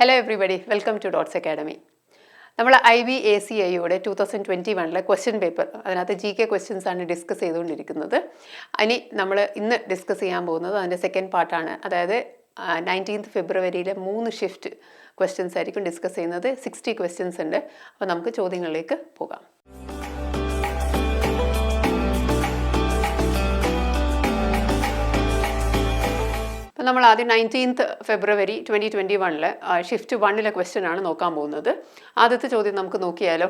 Hello everybody, welcome to Dots Academy. നമ്മൾ IB ACIO 2021 question paper അതിനകത്ത് GK questions ആണ് discuss ചെയ്തുകൊണ്ടിരിക്കുന്നത്. നമ്മൾ ഇന്ന് ഡിസ്കസ് ചെയ്യാൻ പോകുന്നത് അതിൻ്റെ സെക്കൻഡ് പാർട്ടാണ്. അതായത് 19th ഫെബ്രുവരിയിലെ 3 ഷിഫ്റ്റ് ക്വസ്റ്റ്യൻസ് ആയിരിക്കും ഡിസ്കസ് ചെയ്യുന്നത്. 60 ക്വസ്റ്റ്യൻസ് ഉണ്ട്. അപ്പോൾ നമുക്ക് ചോദ്യങ്ങളിലേക്ക് പോകാം. നമ്മൾ ആദ്യം 19th ഫെബ്രുവരി 2021 ഷിഫ്റ്റ് 1 ക്വസ്റ്റ്യൻ ആണ് നോക്കാൻ പോകുന്നത്. ആദ്യത്തെ ചോദ്യം നമുക്ക് നോക്കിയാലോ.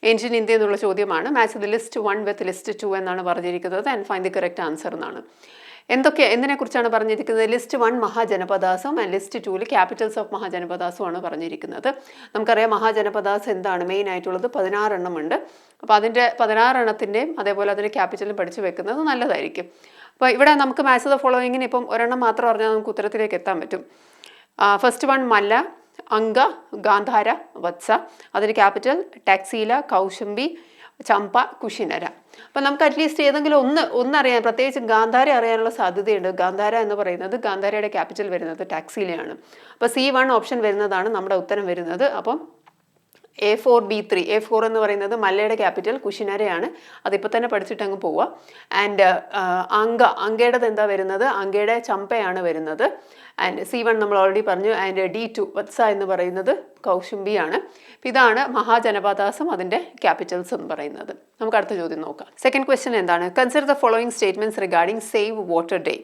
ഏൻഷ്യൻ ഇന്ത്യ എന്നുള്ള ചോദ്യമാണ്. Match the list 1 with list 2 എന്നാണ് പറഞ്ഞിരിക്കുന്നത്. And find the correct answer എന്നാണ്. എന്തിനെക്കുറിച്ചാണ് പറഞ്ഞിരിക്കുന്നത്? ലിസ്റ്റ് 1 മഹാജനപദാസും ആൻഡ് ലിസ്റ്റ് 2 ക്യാപിറ്റൽസ് ഓഫ് മഹാജനപദാസുമാണ് പറഞ്ഞിരിക്കുന്നത്. നമുക്കറിയാം മഹാജനപദാസ് എന്താണ് മെയിൻ ആയിട്ടുള്ളത് 16 എണ്ണമുണ്ട്. അപ്പോൾ അതിൻ്റെ 16 എണ്ണത്തിൻ്റെയും അതേപോലെ അതിൻ്റെ ക്യാപിറ്റലും പഠിച്ചു വെക്കുന്നത് നല്ലതായിരിക്കും. അപ്പോൾ ഇവിടെ നമുക്ക് മാച്ച് ദ ഫോളോയിങ്ങിന് ഇപ്പം ഒരെണ്ണം മാത്രം പറഞ്ഞാൽ നമുക്ക് ഉത്തരത്തിലേക്ക് എത്താൻ പറ്റും. ഫസ്റ്റ് വൺ മല്ല, അങ്ക, ഗാന്ധാര, വത്സ. അതിന് ക്യാപിറ്റൽ ടാക്സീല, കൗശംബി, ചമ്പ, കുഷിനര. അപ്പം നമുക്ക് അറ്റ്ലീസ്റ്റ് ഏതെങ്കിലും ഒന്നറിയാൻ, പ്രത്യേകിച്ച് ഗാന്ധാര അറിയാനുള്ള സാധ്യതയുണ്ട്. ഗാന്ധാര എന്ന് പറയുന്നത് ഗാന്ധാരയുടെ ക്യാപിറ്റൽ വരുന്നത് ടാക്സീലയാണ്. അപ്പോൾ C1 ഓപ്ഷൻ വരുന്നതാണ് നമ്മുടെ ഉത്തരം വരുന്നത്. അപ്പം A4B3 A4 എന്ന് പറയുന്നത് മല്ലയുടെ ക്യാപിറ്റൽ കുഷിനരയാണ്. അതിപ്പോൾ തന്നെ പഠിച്ചിട്ട് അങ്ങ് പോവുക. ആൻഡ് അങ്കയുടേത് എന്താ വരുന്നത്? അങ്കയുടെ ചമ്പയാണ് വരുന്നത്. ആൻഡ് C1 നമ്മൾ ഓൾറെഡി പറഞ്ഞു. ആൻഡ് D2 വത്സ എന്ന് പറയുന്നത് കൗശുംബിയാണ്. ഇതാണ് മഹാജനപദാസും അതിൻ്റെ ക്യാപിറ്റൽസ് എന്ന് പറയുന്നത്. നമുക്ക് അടുത്ത ചോദ്യം നോക്കാം. സെക്കൻഡ് ക്വസ്റ്റ്യൻ എന്താണ്? Consider the following statements regarding save water day.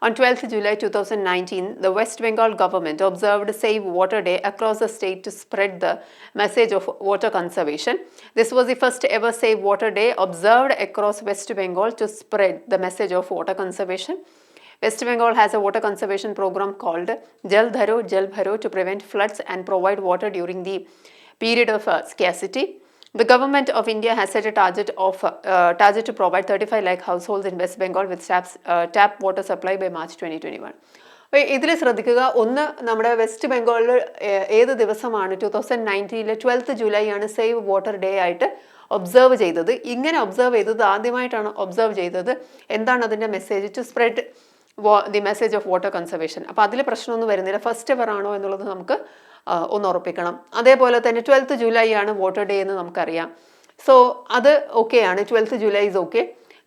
On 12th July 2019, the West Bengal government observed Save Water Day across the state to spread the message of water conservation. This was the first ever Save Water Day observed across West Bengal to spread the message of water conservation. West Bengal has a water conservation program called Jal Dharo Jal Bharo to prevent floods and provide water during the period of scarcity. The government of India has set a target to provide 35 lakh households in West Bengal with tap water supply by March 2021. ഇതിൽ ശ്രദ്ധിക്കുക, ഒന്ന് നമ്മുടെ west ബംഗാളിൽ ഏത് ദിവസമാണ് 2019 12th July ആണ് save water day ആയിട്ട് observe ചെയ്തത്. ഇങ്ങനെ ഒബ്സർവ് ചെയ്തത് ആദ്യമായിട്ടാണ് ഒബ്സർവ് ചെയ്തത്. എന്താണ് അതിൻ്റെ message? To spread the message of water conservation. അപ്പോൾ അതിൽ പ്രശ്നമൊന്നും വരുന്നില്ല. ഫസ്റ്റ് എവർ ആണോ എന്നുള്ളത് നമുക്ക് ഒന്ന് ഉറപ്പിക്കണം. അതേപോലെ തന്നെ 12th ജൂലൈ ആണ് വാട്ടർ ഡേ എന്ന് നമുക്കറിയാം. സോ അത് ഓക്കെയാണ്. 12th July is okay.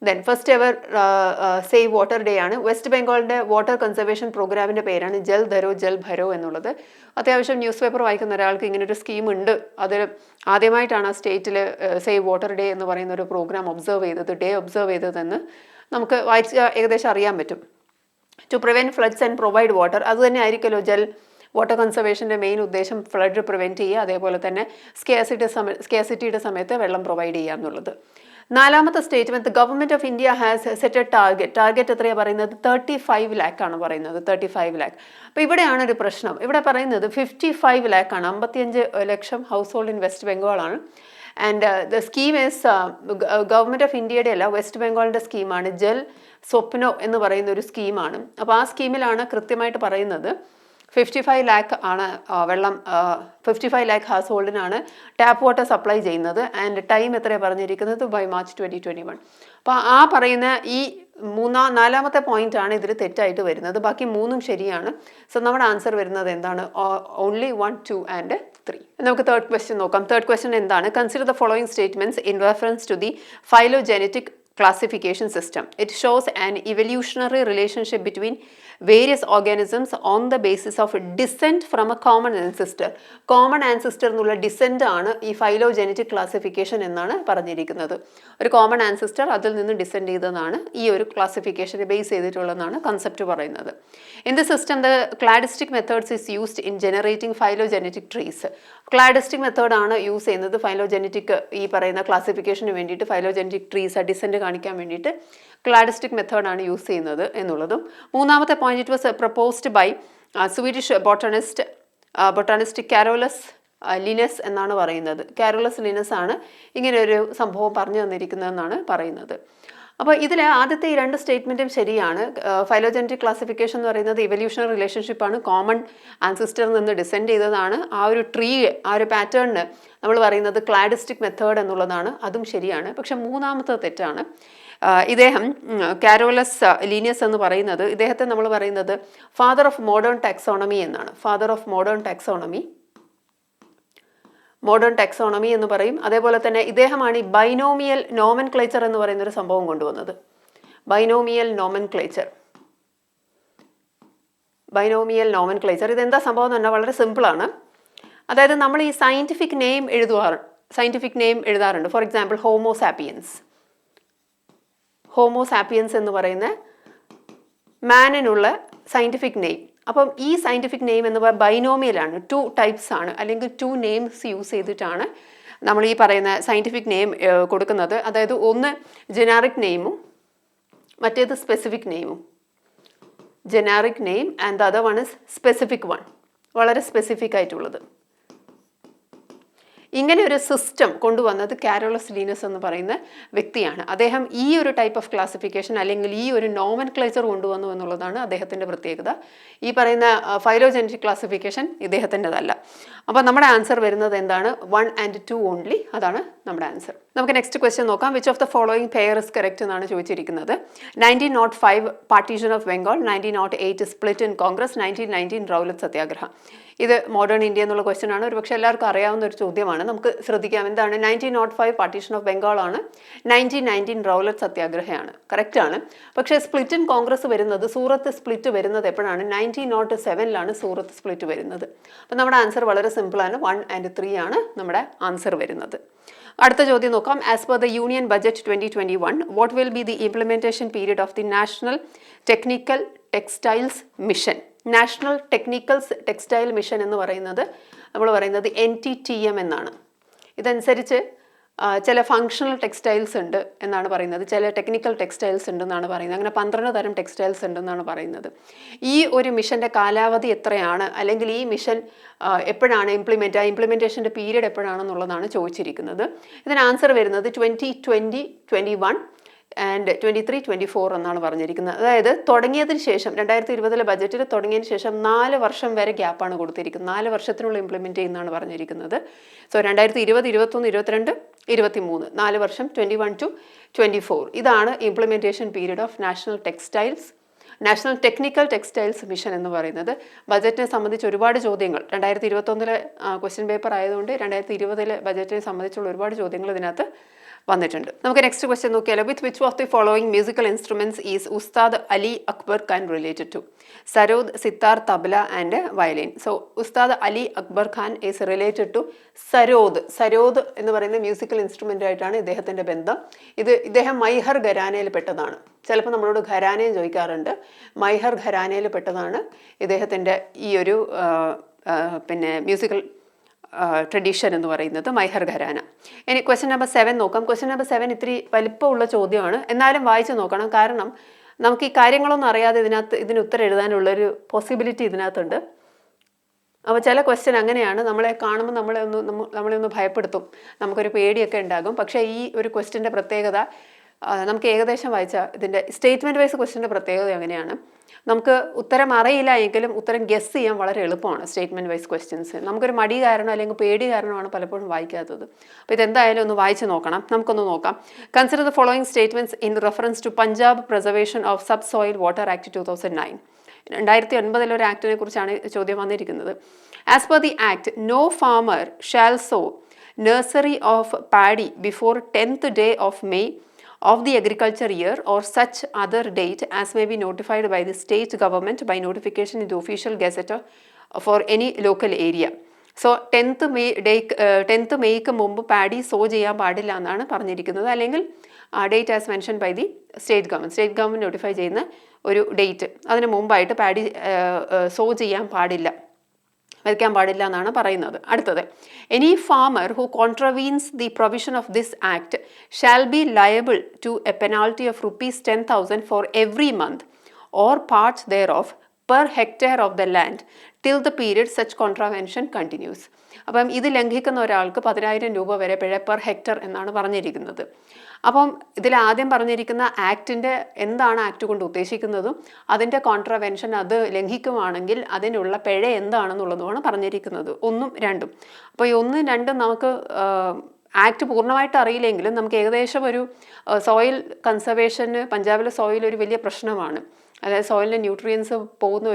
Then first ever save water day ആണ്. വെസ്റ്റ് ബംഗാളിൻ്റെ വാട്ടർ കൺസർവേഷൻ പ്രോഗ്രാമിൻ്റെ പേരാണ് ജൽ ധരോ ജൽ ഭരോ എന്നുള്ളത്. അത്യാവശ്യം ന്യൂസ് പേപ്പർ വായിക്കുന്ന ഒരാൾക്ക് ഇങ്ങനൊരു സ്കീം ഉണ്ട്. അതിൽ ആദ്യമായിട്ടാണ് ആ സ്റ്റേറ്റിൽ സേവ് വാട്ടർ ഡേ എന്ന് പറയുന്ന ഒരു പ്രോഗ്രാം ഒബ്സർവ് ചെയ്തതെന്ന് നമുക്ക് വായിച്ച് ഏകദേശം അറിയാൻ പറ്റും. To prevent floods and provide water, അത് തന്നെ ആയിരിക്കുമല്ലോ വാട്ടർ കൺസർവേഷൻ്റെ മെയിൻ ഉദ്ദേശം. ഫ്ലഡ് പ്രിവെൻറ്റ് ചെയ്യുക, അതേപോലെ തന്നെ സ്കേസിറ്റിയുടെ സമയത്ത് വെള്ളം പ്രൊവൈഡ് ചെയ്യുക എന്നുള്ളത്. നാലാമത്തെ statement, the government of India has set A target എത്രയാണ് പറയുന്നത്? 35 lakh ആണ് പറയുന്നത്. 35 lakh. അപ്പോൾ ഇവിടെയാണ് ഒരു പ്രശ്നം. ഇവിടെ പറയുന്നത് 55 lakh ആണ്. 55 ലക്ഷം ഹൗസ് ഹോൾഡ് ഇൻ വെസ്റ്റ് ബംഗാളാണ്. And the scheme is government of ഇന്ത്യയുടെ അല്ല, വെസ്റ്റ് ബംഗാളിൻ്റെ സ്കീമാണ്. ജൽ സ്വപ്നോ എന്ന് പറയുന്ന ഒരു സ്കീമാണ്. അപ്പോൾ ആ സ്കീമിലാണ് കൃത്യമായിട്ട് പറയുന്നത് 55 lakh ആണ് വെള്ളം 55 lakh ഹൗസ് ഹോൾഡിനാണ് ടാപ്പ് വാട്ടർ സപ്ലൈ ചെയ്യുന്നത്. ആൻഡ് ടൈം എത്രയാണ് പറഞ്ഞിരിക്കുന്നത്? By March 2021. അപ്പോൾ ആ പറയുന്ന ഈ നാലാമത്തെ പോയിന്റ് ആണ് ഇതിൽ തെറ്റായിട്ട് വരുന്നത്. ബാക്കി മൂന്നും ശരിയാണ്. സോ നമ്മുടെ ആൻസർ വരുന്നത് എന്താണ്? Only 1, 2 and 3. നമുക്ക് തേർഡ് ക്വസ്റ്റ്യൻ നോക്കാം. തേർഡ് ക്വസ്റ്റ്യൻ എന്താണ്? Consider the following statements in reference to the phylogenetic classification system. It shows an evolutionary relationship between various organisms on the basis of descent from a common ancestor. Common ancestor എന്നുള്ള decent ആണ് ഈ phylogenetic classification എന്നാണ് പറഞ്ഞിരിക്കുന്നത്. ഒരു common ancestor അതിൽ നിന്ന് descend ചെയ്തതാണ് ഈ ഒരു ക്ലാസിഫിക്കേഷനെ ബേസ് ചെയ്തിട്ടുള്ളതെന്നാണ് കൺസെപ്റ്റ് പറയുന്നത്. In the system the cladistic methods is used in generating phylogenetic trees. Cladistic മെത്തേഡാണ് യൂസ് ചെയ്യുന്നത് ഫൈലോജെനറ്റിക് ഈ പറയുന്ന ക്ലാസിഫിക്കേഷന് വേണ്ടിയിട്ട്. ഫൈലോജെനറ്റിക് ട്രീസ് ഡിസെൻറ്റ് കാണിക്കാൻ വേണ്ടിയിട്ട് ക്ലാഡിസ്റ്റിക് മെത്തേഡാണ് യൂസ് ചെയ്യുന്നത് എന്നുള്ളതും. മൂന്നാമത്തെ point, it was proposed by Swedish botanist Carolus Linnaeus എന്നാണ് പറയുന്നത്. കാരോലസ് ലിനസ് ആണ് ഇങ്ങനെ ഒരു സംഭവം പറഞ്ഞു തന്നിരിക്കുന്നതെന്നാണ് പറയുന്നത്. അപ്പോൾ ഇതിൽ ആദ്യത്തെ ഈ 2 സ്റ്റേറ്റ്മെൻറ്റും ശരിയാണ്. ഫൈലോജെനറ്റിക് ക്ലാസിഫിക്കേഷൻ എന്ന് പറയുന്നത് ഇവല്യൂഷണറി റിലേഷൻഷിപ്പാണ്. കോമൺ ആൻസിസ്റ്ററിൽ നിന്ന് ഡിസെൻഡ് ചെയ്തതാണ്. ആ ഒരു ട്രീ, ആ ഒരു പാറ്റേണിന് നമ്മൾ പറയുന്നത് ക്ലാഡിസ്റ്റിക് മെത്തേഡ് എന്നുള്ളതാണ്. അതും ശരിയാണ്. പക്ഷെ മൂന്നാമത്തെ തെറ്റാണ്. ഇദ്ദേഹം കാരോലസ് ലീനിയസ് എന്ന് പറയുന്നത്, ഇദ്ദേഹത്തെ നമ്മൾ പറയുന്നത് ഫാദർ ഓഫ് മോഡേൺ ടാക്സോണമി എന്നാണ്. ഫാദർ ഓഫ് മോഡേൺ ടാക്സോണമി എന്ന് പറയും. അതേപോലെ തന്നെ ഇദ്ദേഹമാണ് ഈ ബൈനോമിയൽ നോമൻക്ലേച്ചർ എന്ന് പറയുന്ന ഒരു സംഭവം കൊണ്ടുവന്നത്. ബൈനോമിയൽ നോമൻക്ലേച്ചർ ഇതെന്താ സംഭവം എന്ന് പറഞ്ഞാൽ വളരെ സിമ്പിളാണ്. അതായത് നമ്മൾ ഈ സയൻറ്റിഫിക് നെയിം എഴുതാറുണ്ട്. ഫോർ എക്സാമ്പിൾ ഹോമോസാപ്പിയൻസ് എന്ന് പറയുന്ന മാനിനുള്ള സയൻറ്റിഫിക് നെയിം. അപ്പം ഈ സയൻറ്റിഫിക് നെയിം എന്ന് പറയുന്നത് ബൈനോമിയലാണ്. 2 ടൈപ്സ് ആണ്, അല്ലെങ്കിൽ 2 നെയിംസ് യൂസ് ചെയ്തിട്ടാണ് നമ്മൾ ഈ പറയുന്ന സയൻറ്റിഫിക് നെയിം കൊടുക്കുന്നത്. അതായത് ഒന്ന് ജെനാറിക് നെയിമും മറ്റേത് സ്പെസിഫിക് നെയിമും. Generic name and the other one is specific one, വളരെ സ്പെസിഫിക് ആയിട്ടുള്ളത്. ഇങ്ങനെ ഒരു സിസ്റ്റം കൊണ്ടുവന്നത് കാരോലസ് ലീനസ് എന്ന് പറയുന്ന വ്യക്തിയാണ്. അദ്ദേഹം ഈ ഒരു ടൈപ്പ് ഓഫ് ക്ലാസിഫിക്കേഷൻ അല്ലെങ്കിൽ ഈ ഒരു നോമൻക്ലേച്ചർ കൊണ്ടുവന്നു എന്നുള്ളതാണ് അദ്ദേഹത്തിൻ്റെ പ്രത്യേകത. ഈ പറയുന്ന ഫൈലോജനറ്റിക് ക്ലാസിഫിക്കേഷൻ ഇദ്ദേഹത്തിൻ്റെതല്ല. അപ്പോൾ നമ്മുടെ ആൻസർ വരുന്നത് എന്താണ്? 1 and 2 ഓൺലി. അതാണ് നമ്മുടെ ആൻസർ. നമുക്ക് നെക്സ്റ്റ് ക്വസ്റ്റ്യൻ നോക്കാം. Which of the following pair is correct എന്നാണ് ചോദിച്ചിരിക്കുന്നത്. 1905 partition of Bengal, 1908 split in Congress, 1919 Rowlatt satyagraha. ഇത് മോഡേൺ ഇന്ത്യ എന്നുള്ള ക്വസ്റ്റ്യൻ ആണ്. ഒരുപക്ഷെ എല്ലാവർക്കും അറിയാവുന്ന ഒരു ചോദ്യമാണ്. നമുക്ക് ശ്രദ്ധിക്കാം. എന്താണ്? 1905 പാർട്ടീഷൻ ഓഫ് ബംഗാൾ ആണ്, 1919 റൗലറ്റ് സത്യാഗ്രഹയാണ്. കറക്റ്റാണ്. പക്ഷേ സ്പ്ലിറ്റ് ഇൻ കോൺഗ്രസ് വരുന്നത്, സൂറത്ത് സ്പ്ലിറ്റ് വരുന്നത് എപ്പോഴാണ്? 1907 സൂറത്ത് സ്പ്ലിറ്റ് വരുന്നത്. അപ്പം നമ്മുടെ ആൻസർ വളരെ സിമ്പിളാണ്. 1 and 3 ആണ് നമ്മുടെ ആൻസർ വരുന്നത്. അടുത്ത ചോദ്യം നോക്കാം. As per the union budget 2021 what will be the implementation period of the national technical textiles mission? National textile mission എന്ന് പറയുന്നത് നമ്മൾ പറയുന്നത് NTTM എന്നാണ്. ഇതനുസരിച്ച് ചില ഫങ്ഷണൽ ടെക്സ്റ്റൈൽസ് ഉണ്ട് എന്നാണ് പറയുന്നത്, ചില ടെക്നിക്കൽ ടെക്സ്റ്റൈൽസ് ഉണ്ടെന്നാണ് പറയുന്നത്. അങ്ങനെ 12 തരം ടെക്സ്റ്റൈൽസ് ഉണ്ടെന്നാണ് പറയുന്നത്. ഈ ഒരു മിഷൻ്റെ കാലാവധി എത്രയാണ്, അല്ലെങ്കിൽ ഈ മിഷൻ എപ്പോഴാണ് ഇംപ്ലിമെൻറ്റേഷൻ്റെ പീരീഡ് എപ്പോഴാണെന്നുള്ളതാണ് ചോദിച്ചിരിക്കുന്നത്. ഇതിന് ആൻസർ വരുന്നത് 2020, 21 ആൻഡ് 23, 24 എന്നാണ് പറഞ്ഞിരിക്കുന്നത്. അതായത് തുടങ്ങിയതിന് ശേഷം 2020 ബജറ്റിൽ തുടങ്ങിയതിന് ശേഷം 4 വർഷം വരെ ഗ്യാപ്പാണ് കൊടുത്തിരിക്കുന്നത്. 4 വർഷത്തിനുള്ളിൽ ഇംപ്ലിമെൻറ്റ് ചെയ്യുന്നതാണ് പറഞ്ഞിരിക്കുന്നത്. സോ 2020, 21, 22, 23 4 വർഷം, 21 to 24. ഇതാണ് implementation period of national technical textiles mission എന്ന് പറയുന്നത്. ബജറ്റിനെ സംബന്ധിച്ച് ഒരുപാട് ചോദ്യങ്ങൾ 2021 ക്വസ്റ്റ്യൻ പേപ്പർ ആയതുകൊണ്ട് 2020 ബജറ്റിനെ സംബന്ധിച്ചുള്ള ഒരുപാട് ചോദ്യങ്ങൾ ഇതിനകത്ത് വന്നിട്ടുണ്ട്. നമുക്ക് നെക്സ്റ്റ് ക്വസ്റ്റ്യൻ നോക്കിയാലോ. With which of the following musical instruments is Ustad Ali Akbar Khan related to? Sarod, sitar, tabla and violin. So Ustad Ali Akbar Khan is related to sarod എന്ന് പറയുന്ന മ്യൂസിക്കൽ ഇൻസ്ട്രുമെൻ്റ് ആയിട്ടാണ് ഇദ്ദേഹത്തിൻ്റെ ബന്ധം. ഇദ്ദേഹം മൈഹർ ഘരാനയിൽ പെട്ടതാണ്. ചിലപ്പോൾ നമ്മളോട് ഘരാനയും ചോദിക്കാറുണ്ട്. മൈഹർ ഘരാനയിൽ പെട്ടതാണ് ഇദ്ദേഹത്തിൻ്റെ ഈ ഒരു മ്യൂസിക്കൽ ട്രഡീഷൻ എന്ന് പറയുന്നത്, മൈഹർ ഘരാന. ഇനി ക്വസ്റ്റ്യൻ നമ്പർ 7 നോക്കാം. ക്വസ്റ്റ്യൻ നമ്പർ 7 ഇത്തിരി വലിപ്പമുള്ള ചോദ്യമാണ്, എന്നാലും വായിച്ച് നോക്കണം. കാരണം നമുക്ക് ഈ കാര്യങ്ങളൊന്നും അറിയാതെ ഇതിന് ഉത്തരം എഴുതാനുള്ളൊരു പോസിബിലിറ്റി ഇതിനകത്തുണ്ട്. അപ്പോൾ ചില ക്വസ്റ്റ്യൻ അങ്ങനെയാണ്, നമ്മളെ കാണുമ്പോൾ നമ്മളെ ഒന്ന് ഭയപ്പെടുത്തും, നമുക്കൊരു പേടിയൊക്കെ ഉണ്ടാകും. പക്ഷേ ഈ ഒരു ക്വസ്റ്റ്യൻ്റെ പ്രത്യേകത, നമുക്ക് ഏകദേശം വായിച്ചാൽ ഇതിൻ്റെ സ്റ്റേറ്റ്മെൻറ്റ് വൈസ് ക്വസ്റ്റ്യൻ്റെ പ്രത്യേകത അങ്ങനെയാണ്. നമുക്ക് ഉത്തരം അറിയില്ല എങ്കിലും ഉത്തരം ഗെസ് ചെയ്യാൻ വളരെ എളുപ്പമാണ് സ്റ്റേറ്റ്മെൻറ്റ് വൈസ് ക്വസ്റ്റ്യൻസ്. നമുക്കൊരു മടി കാരണം അല്ലെങ്കിൽ പേടി കാരണമാണ് പലപ്പോഴും വായിക്കാത്തത്. അപ്പോൾ ഇതെന്തായാലും ഒന്ന് വായിച്ച് നോക്കണം. നമുക്കൊന്ന് നോക്കാം. Consider the following statements in reference to Punjab preservation of subsoil water act 2009. 2009 ഒരു ആക്ടിനെ കുറിച്ചാണ് ചോദ്യം വന്നിരിക്കുന്നത്. As per the act, no farmer shall sow nursery of paddy before 10th day of May of the agriculture year or such other date as may be notified by the state government by notification in the official gazette for any local area. So 10th Mayക്ക് മുമ്പ് paddy sow ചെയ്യാൻ പാടില്ല എന്നാണ് പറഞ്ഞിരിക്കുന്നത്. അല്ലെങ്കിൽ date as mention by the state government notify ചെയ്യുന്ന ഒരു date, അതിന് മുമ്പായിട്ട് പാഡി സോ ചെയ്യാൻ പാടില്ല, വയ്ക്കാൻ പാടില്ല എന്നാണ് പറയുന്നത്. അടുത്തത്, any farmer who contravenes the provision of this act shall be liable to a penalty of ₹10,000 for every month or parts thereof per hectare of the land till the period such contravention continues. അപ്പം ഇത് ലംഘിക്കുന്ന ഒരാൾക്ക് 10,000 രൂപ വരെ പിഴ per hectare എന്നാണ് പറഞ്ഞിരിക്കുന്നത്. അപ്പം ഇതിൽ ആദ്യം പറഞ്ഞിരിക്കുന്ന ആക്ടിൻ്റെ എന്താണ് ആക്ട് കൊണ്ട് ഉദ്ദേശിക്കുന്നതും അതിൻ്റെ കോൺട്രവെൻഷൻ അത് ലംഘിക്കുവാണെങ്കിൽ അതിനുള്ള പിഴ എന്താണെന്നുള്ളതുമാണ് പറഞ്ഞിരിക്കുന്നത്, 1ഉം 2ഉം. അപ്പോൾ ഈ 1ഉം 2ഉം നമുക്ക് ആക്ട് പൂർണ്ണമായിട്ട് അറിയില്ലെങ്കിലും നമുക്ക് ഏകദേശം ഒരു സോയിൽ കൺസർവേഷന് പഞ്ചാബിലെ സോയിൽ ഒരു വലിയ പ്രശ്നമാണ്. അതായത് സോയിലിൻ്റെ ന്യൂട്രിയൻസ് പോകുന്ന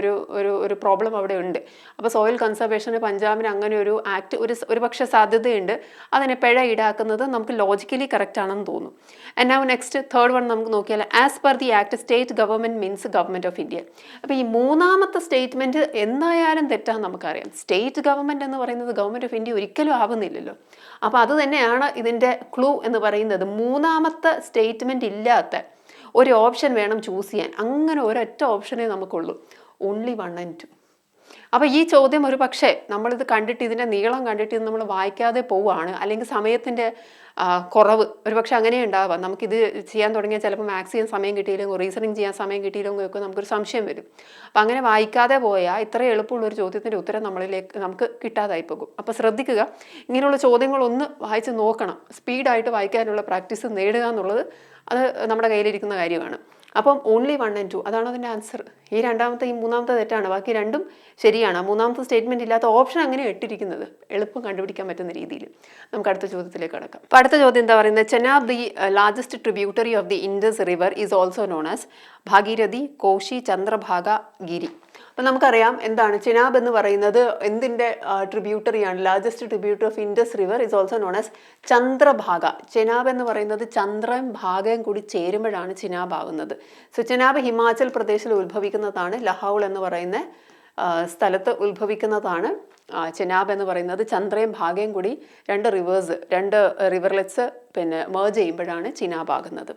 ഒരു പ്രോബ്ലം അവിടെ ഉണ്ട്. അപ്പോൾ സോയിൽ കൺസർവേഷന് പഞ്ചാബിന് അങ്ങനെ ഒരു ആക്ട് ഒരു പക്ഷേ സാധ്യതയുണ്ട്. അതിനെ പിഴ ഈടാക്കുന്നത് നമുക്ക് ലോജിക്കലി കറക്റ്റ് ആണെന്ന് തോന്നുന്നു. And now next third one നമുക്ക് നോക്കിയാൽ as per the act state government means government of India. അപ്പോൾ ഈ മൂന്നാമത്തെ സ്റ്റേറ്റ്മെൻറ്റ് എന്തായാലും തെറ്റാന്ന് നമുക്കറിയാം. സ്റ്റേറ്റ് ഗവൺമെൻറ് എന്ന് പറയുന്നത് ഗവൺമെൻറ് ഓഫ് ഇന്ത്യ ഒരിക്കലും ആവുന്നില്ലല്ലോ. അപ്പോൾ അത് തന്നെയാണ് ഇതിൻ്റെ ക്ലൂ എന്ന് പറയുന്നത്. മൂന്നാമത്തെ സ്റ്റേറ്റ്മെൻറ്റ് ഇല്ലാത്ത ഒരു ഓപ്ഷൻ വേണം ചൂസ് ചെയ്യാൻ. അങ്ങനെ ഒരൊറ്റ ഓപ്ഷനേ നമുക്കുള്ളൂ, ഓൺലി 1 and 2. അപ്പോൾ ഈ ചോദ്യം ഒരു പക്ഷേ നമ്മളിത് കണ്ടിട്ട് ഇതിൻ്റെ നീളം കണ്ടിട്ട് ഇത് നമ്മൾ വായിക്കാതെ പോവുകയാണ്, അല്ലെങ്കിൽ സമയത്തിൻ്റെ കുറവ് ഒരു പക്ഷേ അങ്ങനെ ഉണ്ടാവാം. നമുക്കിത് ചെയ്യാൻ തുടങ്ങിയാൽ ചിലപ്പോൾ മാത്സ് ചെയ്യാൻ സമയം കിട്ടിയില്ലെങ്കിൽ റീസണിങ് ചെയ്യാൻ സമയം കിട്ടിയില്ലെങ്കിൽ ഒക്കെ നമുക്കൊരു സംശയം വരും. അപ്പം അങ്ങനെ വായിക്കാതെ പോയാൽ ഇത്ര എളുപ്പമുള്ളൊരു ചോദ്യത്തിൻ്റെ ഉത്തരം നമുക്ക് കിട്ടാതായി പോകും. അപ്പോൾ ശ്രദ്ധിക്കുക, ഇങ്ങനെയുള്ള ചോദ്യങ്ങളൊന്ന് വായിച്ച് നോക്കണം. സ്പീഡായിട്ട് വായിക്കാനുള്ള പ്രാക്ടീസ് നേടുക എന്നുള്ളത് അത് നമ്മുടെ കയ്യിലിരിക്കുന്ന കാര്യമാണ്. അപ്പം ഓൺലി 1 and 2 അതാണ് അതിൻ്റെ ആൻസർ. ഈ മൂന്നാമത്തെ തെറ്റാണ്, ബാക്കി രണ്ടും ശരിയാണ്. മൂന്നാമത്തെ സ്റ്റേറ്റ്മെൻറ്റ് ഇല്ലാത്ത ഓപ്ഷൻ അങ്ങനെ ഇട്ടിരിക്കുന്നത് എളുപ്പം കണ്ടുപിടിക്കാൻ പറ്റുന്ന രീതിയിൽ. നമുക്ക് അടുത്ത ചോദ്യത്തിലേക്ക് കടക്കാം. അപ്പോൾ അടുത്ത ചോദ്യം എന്താ പറയുന്നത്? Chenab the largest tributary of the Indus river is also known as Bhagirathi, Kosi, Chandrabhaga, Giri. അപ്പം നമുക്കറിയാം എന്താണ് ചെനാബ് എന്ന് പറയുന്നത്, എന്തിൻ്റെ ട്രിബ്യൂട്ടറിയാണ്? Largest tributary of Indus river is also known as Chandrabhaga. Chenab എന്ന് പറയുന്നത് ചന്ദ്രൻ ഭാഗം കൂടി ചേരുമ്പോഴാണ് ചെനാബ് ആകുന്നത്. സോ ചെനാബ് ഹിമാചൽ പ്രദേശിൽ ഉത്ഭവിക്കുന്നതാണ്. ലഹൗൾ എന്ന് പറയുന്ന സ്ഥലത്ത് ഉത്ഭവിക്കുന്നതാണ് ചെനാബ് എന്ന് പറയുന്നത്. ചന്ദ്രയും ഭാഗയും കൂടി രണ്ട് റിവർലെറ്റ്സ് മേർജ് ചെയ്യുമ്പോഴാണ് ചെനാബ് ആകുന്നത്.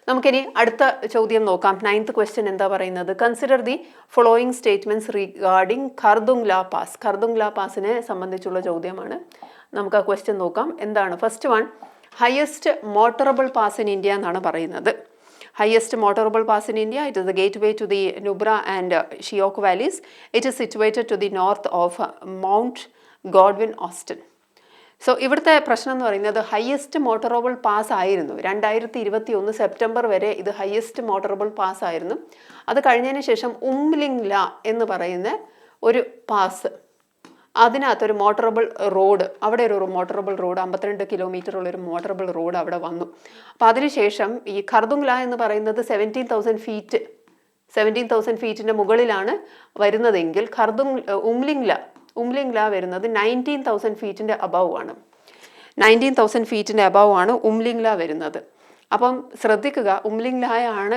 നമുക്കിനി അടുത്ത ചോദ്യം നോക്കാം. 9th ക്വസ്റ്റ്യൻ എന്താ പറയുന്നത്? Consider the following statements regarding Khardungla pass. Khardungla പാസിനെ സംബന്ധിച്ചുള്ള ചോദ്യമാണ്. നമുക്ക് ആ ക്വസ്റ്റ്യൻ നോക്കാം. എന്താണ്? First one, highest motorable pass in India എന്നാണ് പറയുന്നത്. Highest motorable pass in India. It is the gateway to the Nubra and Shyok valleys. It is situated to the north of mount Godwin Austen. So ഇവിടുത്തെ പ്രശ്നം എന്ന് പറയുന്നത് highest motorable pass ആയിരുന്നു. 2021 September വരെ ഇത് highest motorable pass ആയിരുന്നു. അത് കഴിഞ്ഞതിന് ശേഷം ഉംലിംഗ്ല എന്ന് പറയുന്ന ഒരു പാസ്, അതിനകത്തൊരു മോട്ടറബിൾ റോഡ്, അവിടെ ഒരു മോട്ടറബിൾ റോഡ് 52 കിലോമീറ്റർ ഉള്ളൊരു മോട്ടറബിൾ റോഡ് അവിടെ വന്നു. അപ്പോൾ അതിനുശേഷം ഈ ഖർദുംഗ്ല എന്ന് പറയുന്നത് 17,000 ഫീറ്റിൻ്റെ മുകളിലാണ് വരുന്നതെങ്കിൽ ഉംലിംഗ്ല വരുന്നത് 19,000 ഫീറ്റിൻ്റെ അബവ് ആണ്. 19,000 ഫീറ്റിൻ്റെ അബവ് ആണ് ഉംലിംഗ്ല വരുന്നത്. അപ്പം ശ്രദ്ധിക്കുക, ഉംലിംഗ്ലയാണ്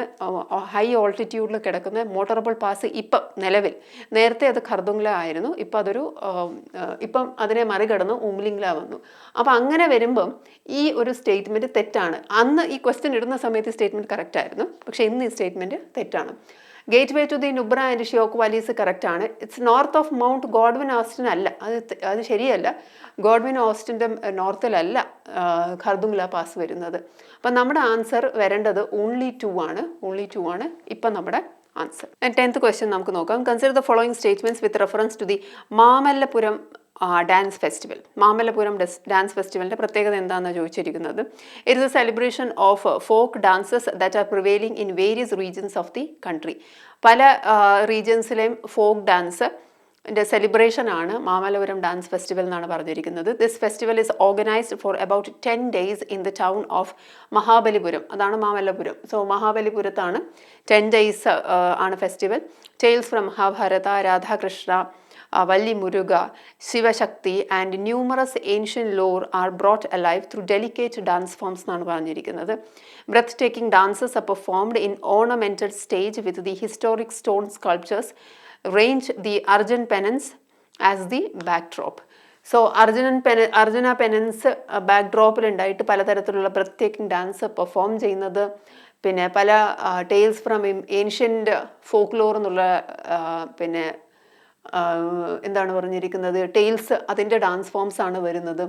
ഹൈ ഓൾട്ടിറ്റ്യൂഡിൽ കിടക്കുന്ന മോട്ടറബിൾ പാസ് ഇപ്പം നിലവിൽ. നേരത്തെ അത് ഖർദുംഗ്ല ആയിരുന്നു, ഇപ്പം അതിനെ മറികടന്ന് ഉംലിംഗ്ല വന്നു. അപ്പം അങ്ങനെ വരുമ്പം ഈ ഒരു സ്റ്റേറ്റ്മെൻറ്റ് തെറ്റാണ്. അന്ന് ഈ ക്വസ്റ്റ്യൻ ഇടുന്ന സമയത്ത് സ്റ്റേറ്റ്മെൻറ്റ് കറക്റ്റ് ആയിരുന്നു, പക്ഷേ ഇന്ന് ഈ സ്റ്റേറ്റ്മെൻറ്റ് തെറ്റാണ്. Gateway to the Nubra and Shyok valleys correct ആണ്. It's north of mount Godwin Austen അല്ല, അത് ശരിയല്ല. ഗോഡ്വിൻ ഓസ്റ്റിൻ്റെ നോർത്തിലല്ല ഖർദുംഗ്ല പാസ് വരുന്നത്. അപ്പം നമ്മുടെ ആൻസർ വരേണ്ടത് ഓൺലി 2 ആണ് ഇപ്പം നമ്മുടെ ആൻസർ. 10th ക്വസ്റ്റ്യൻ നമുക്ക് നോക്കാം. Consider the following statements with reference to the Mamallapuram dance festival. Mamallapuram dance ഫെസ്റ്റിവലിൻ്റെ പ്രത്യേകത എന്താണെന്ന് ചോദിച്ചിരിക്കുന്നത്. It is a celebration of folk dances that are prevailing in various regions of the country. പല റീജിയൻസിലെയും ഫോക്ക് ഡാൻസ് സെലിബ്രേഷൻ ആണ് Mamallapuram dance festival എന്നാണ് പറഞ്ഞിരിക്കുന്നത്. This festival is organised for about 10 days in the town of Mahabalipuram. അതാണ് Mamallapuram. So മഹാബലിപുരത്താണ് 10 days ആണ് festival. Tales from Mahabharata, Radhakrishna, Valli Muruga, Shivashakti and numerous ancient lore are brought alive through delicate dance forms എന്നാണ് പറഞ്ഞിരിക്കുന്നത്. Breathtaking dances are performed in ornamented stage with the historic stone sculptures range the Arjun penance as the backdrop. So Arjuna penance ബാക്ക്ഡ്രോപ്പിൽ ഉണ്ടായിട്ട് പലതരത്തിലുള്ള breath dance perform ചെയ്യുന്നത്. പിന്നെ പല tales from ancient folklore എന്നുള്ള എന്താണ് പറഞ്ഞിരിക്കുന്നത്, ടെയിൽസ്, അതിൻ്റെ ഡാൻസ് ഫോംസ് ആണ് വരുന്നത്.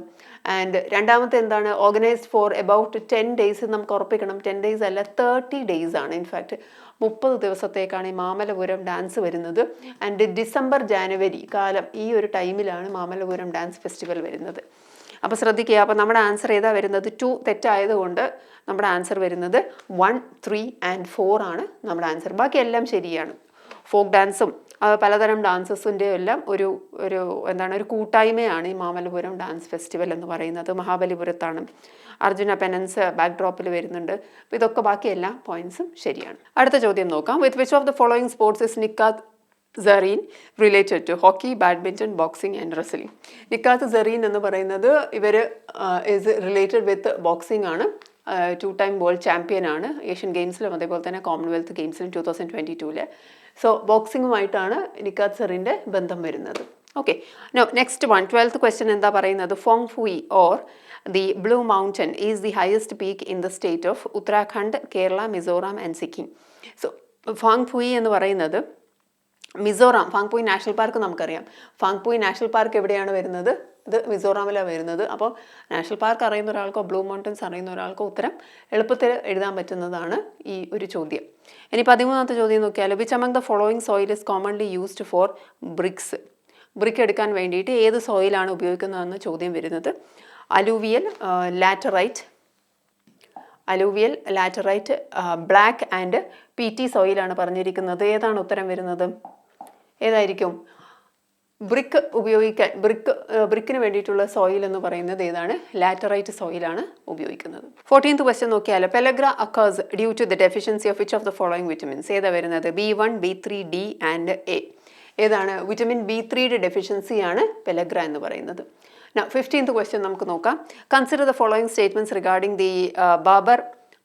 ആൻഡ് രണ്ടാമത്തെ എന്താണ്, ഓർഗനൈസ്ഡ് ഫോർ അബൌട്ട് 10 days. നമുക്ക് ഉറപ്പിക്കണം 10 days അല്ല, 30 days ആണ്. ഇൻഫാക്റ്റ് 30 ദിവസത്തേക്കാണ് ഈ മാമല്ലപുരം ഡാൻസ് വരുന്നത്. ആൻഡ് ഡിസംബർ ജാനുവരി കാലം, ഈ ഒരു ടൈമിലാണ് മാമല്ലപുരം ഡാൻസ് ഫെസ്റ്റിവൽ വരുന്നത്. അപ്പോൾ ശ്രദ്ധിക്കുക. അപ്പോൾ നമ്മുടെ ആൻസർ ഏതാ വരുന്നത്? 2 തെറ്റായതുകൊണ്ട് നമ്മുടെ ആൻസർ വരുന്നത് 1, 3 and 4 ആണ് നമ്മുടെ ആൻസർ. ബാക്കി എല്ലാം ശരിയാണ്. ഫോക്ക് ഡാൻസും പലതരം ഡാൻസസിൻ്റെ എല്ലാം ഒരു ഒരു എന്താണ് ഒരു കൂട്ടായ്മയാണ് ഈ മാമല്ലപുരം ഡാൻസ് ഫെസ്റ്റിവൽ എന്ന് പറയുന്നത്. മഹാബലിപുരത്താണ്. അർജുന പെനൻസ് ബാക്ക്ഡ്രോപ്പിൽ വരുന്നുണ്ട്. അപ്പോൾ ഇതൊക്കെ ബാക്കി എല്ലാ പോയിന്റ്സും ശരിയാണ്. അടുത്ത ചോദ്യം നോക്കാം. With which of the following sports is Nikhat Zareen related to hockey, badminton, boxing and wrestling? Nikhat Zareen എന്ന് പറയുന്നത് ഇവർ ഇസ് റിലേറ്റഡ് വിത്ത് ബോക്സിംഗ് ആണ്. 2 ടൈം വേൾഡ് ചാമ്പ്യൻ ആണ് ഏഷ്യൻ ഗെയിംസിലും അതേപോലെ തന്നെ കോമൺവെൽത്ത് ഗെയിംസിലും 2022. സോ ബോക്സിങ്ങുമായിട്ടാണ് നിക്കാത്ത് സറീൻ്റെ ബന്ധം വരുന്നത്. Okay, next one 12th question എന്താ പറയുന്നത്? Phawngpui or the blue mountain is the highest peak in the state of Uttarakhand, Kerala, Mizoram and Sikkim. So Phawngpui എന്ന് പറയുന്നത് മിസോറാം, ഫാങ്പുയി നാഷണൽ പാർക്ക് നമുക്കറിയാം. ഫാങ്പുയി നാഷണൽ പാർക്ക് എവിടെയാണ് വരുന്നത്? ഇത് മിസോറാമിലാണ് വരുന്നത്. അപ്പോൾ നാഷണൽ പാർക്ക് അറിയുന്ന ഒരാൾക്കോ ബ്ലൂ മൗണ്ടൻസ് അറിയുന്ന ഒരാൾക്കോ ഉത്തരം എളുപ്പത്തിൽ എഴുതാൻ പറ്റുന്നതാണ് ഈ ഒരു ചോദ്യം. ഇനി 13ാമത്തെ ചോദ്യം നോക്കിയാൽ which among the following soil is commonly used for bricks? Brick എടുക്കാൻ വേണ്ടിയിട്ട് ഏത് സോയിലാണ് ഉപയോഗിക്കുന്നതെന്ന് ചോദ്യം വരുന്നത്. Alluvial, laterite, black and PT സോയിലാണ് പറഞ്ഞിരിക്കുന്നത്. ഏതാണ് ഉത്തരം വരുന്നത്? ഏതായിരിക്കും? ബ്രിക്കിന് വേണ്ടിയിട്ടുള്ള സോയിൽ എന്ന് പറയുന്നത് ഏതാണ്? ലാറ്ററൈറ്റ് സോയിലാണ് ഉപയോഗിക്കുന്നത്. 14th ക്വസ്റ്റ്യൻ നോക്കിയാൽ pellagra occurs due to the deficiency of which of the following vitamins? ഏതാ വരുന്നത്? B1, B3, D and A. ഏതാണ്? വിറ്റമിൻ B3യുടെ ഡെഫിഷ്യൻസിയാണ് പെലഗ്ര എന്ന് പറയുന്നത്. 15th ക്വസ്റ്റ്യൻ നമുക്ക് നോക്കാം. Consider the following statements regarding the Babbar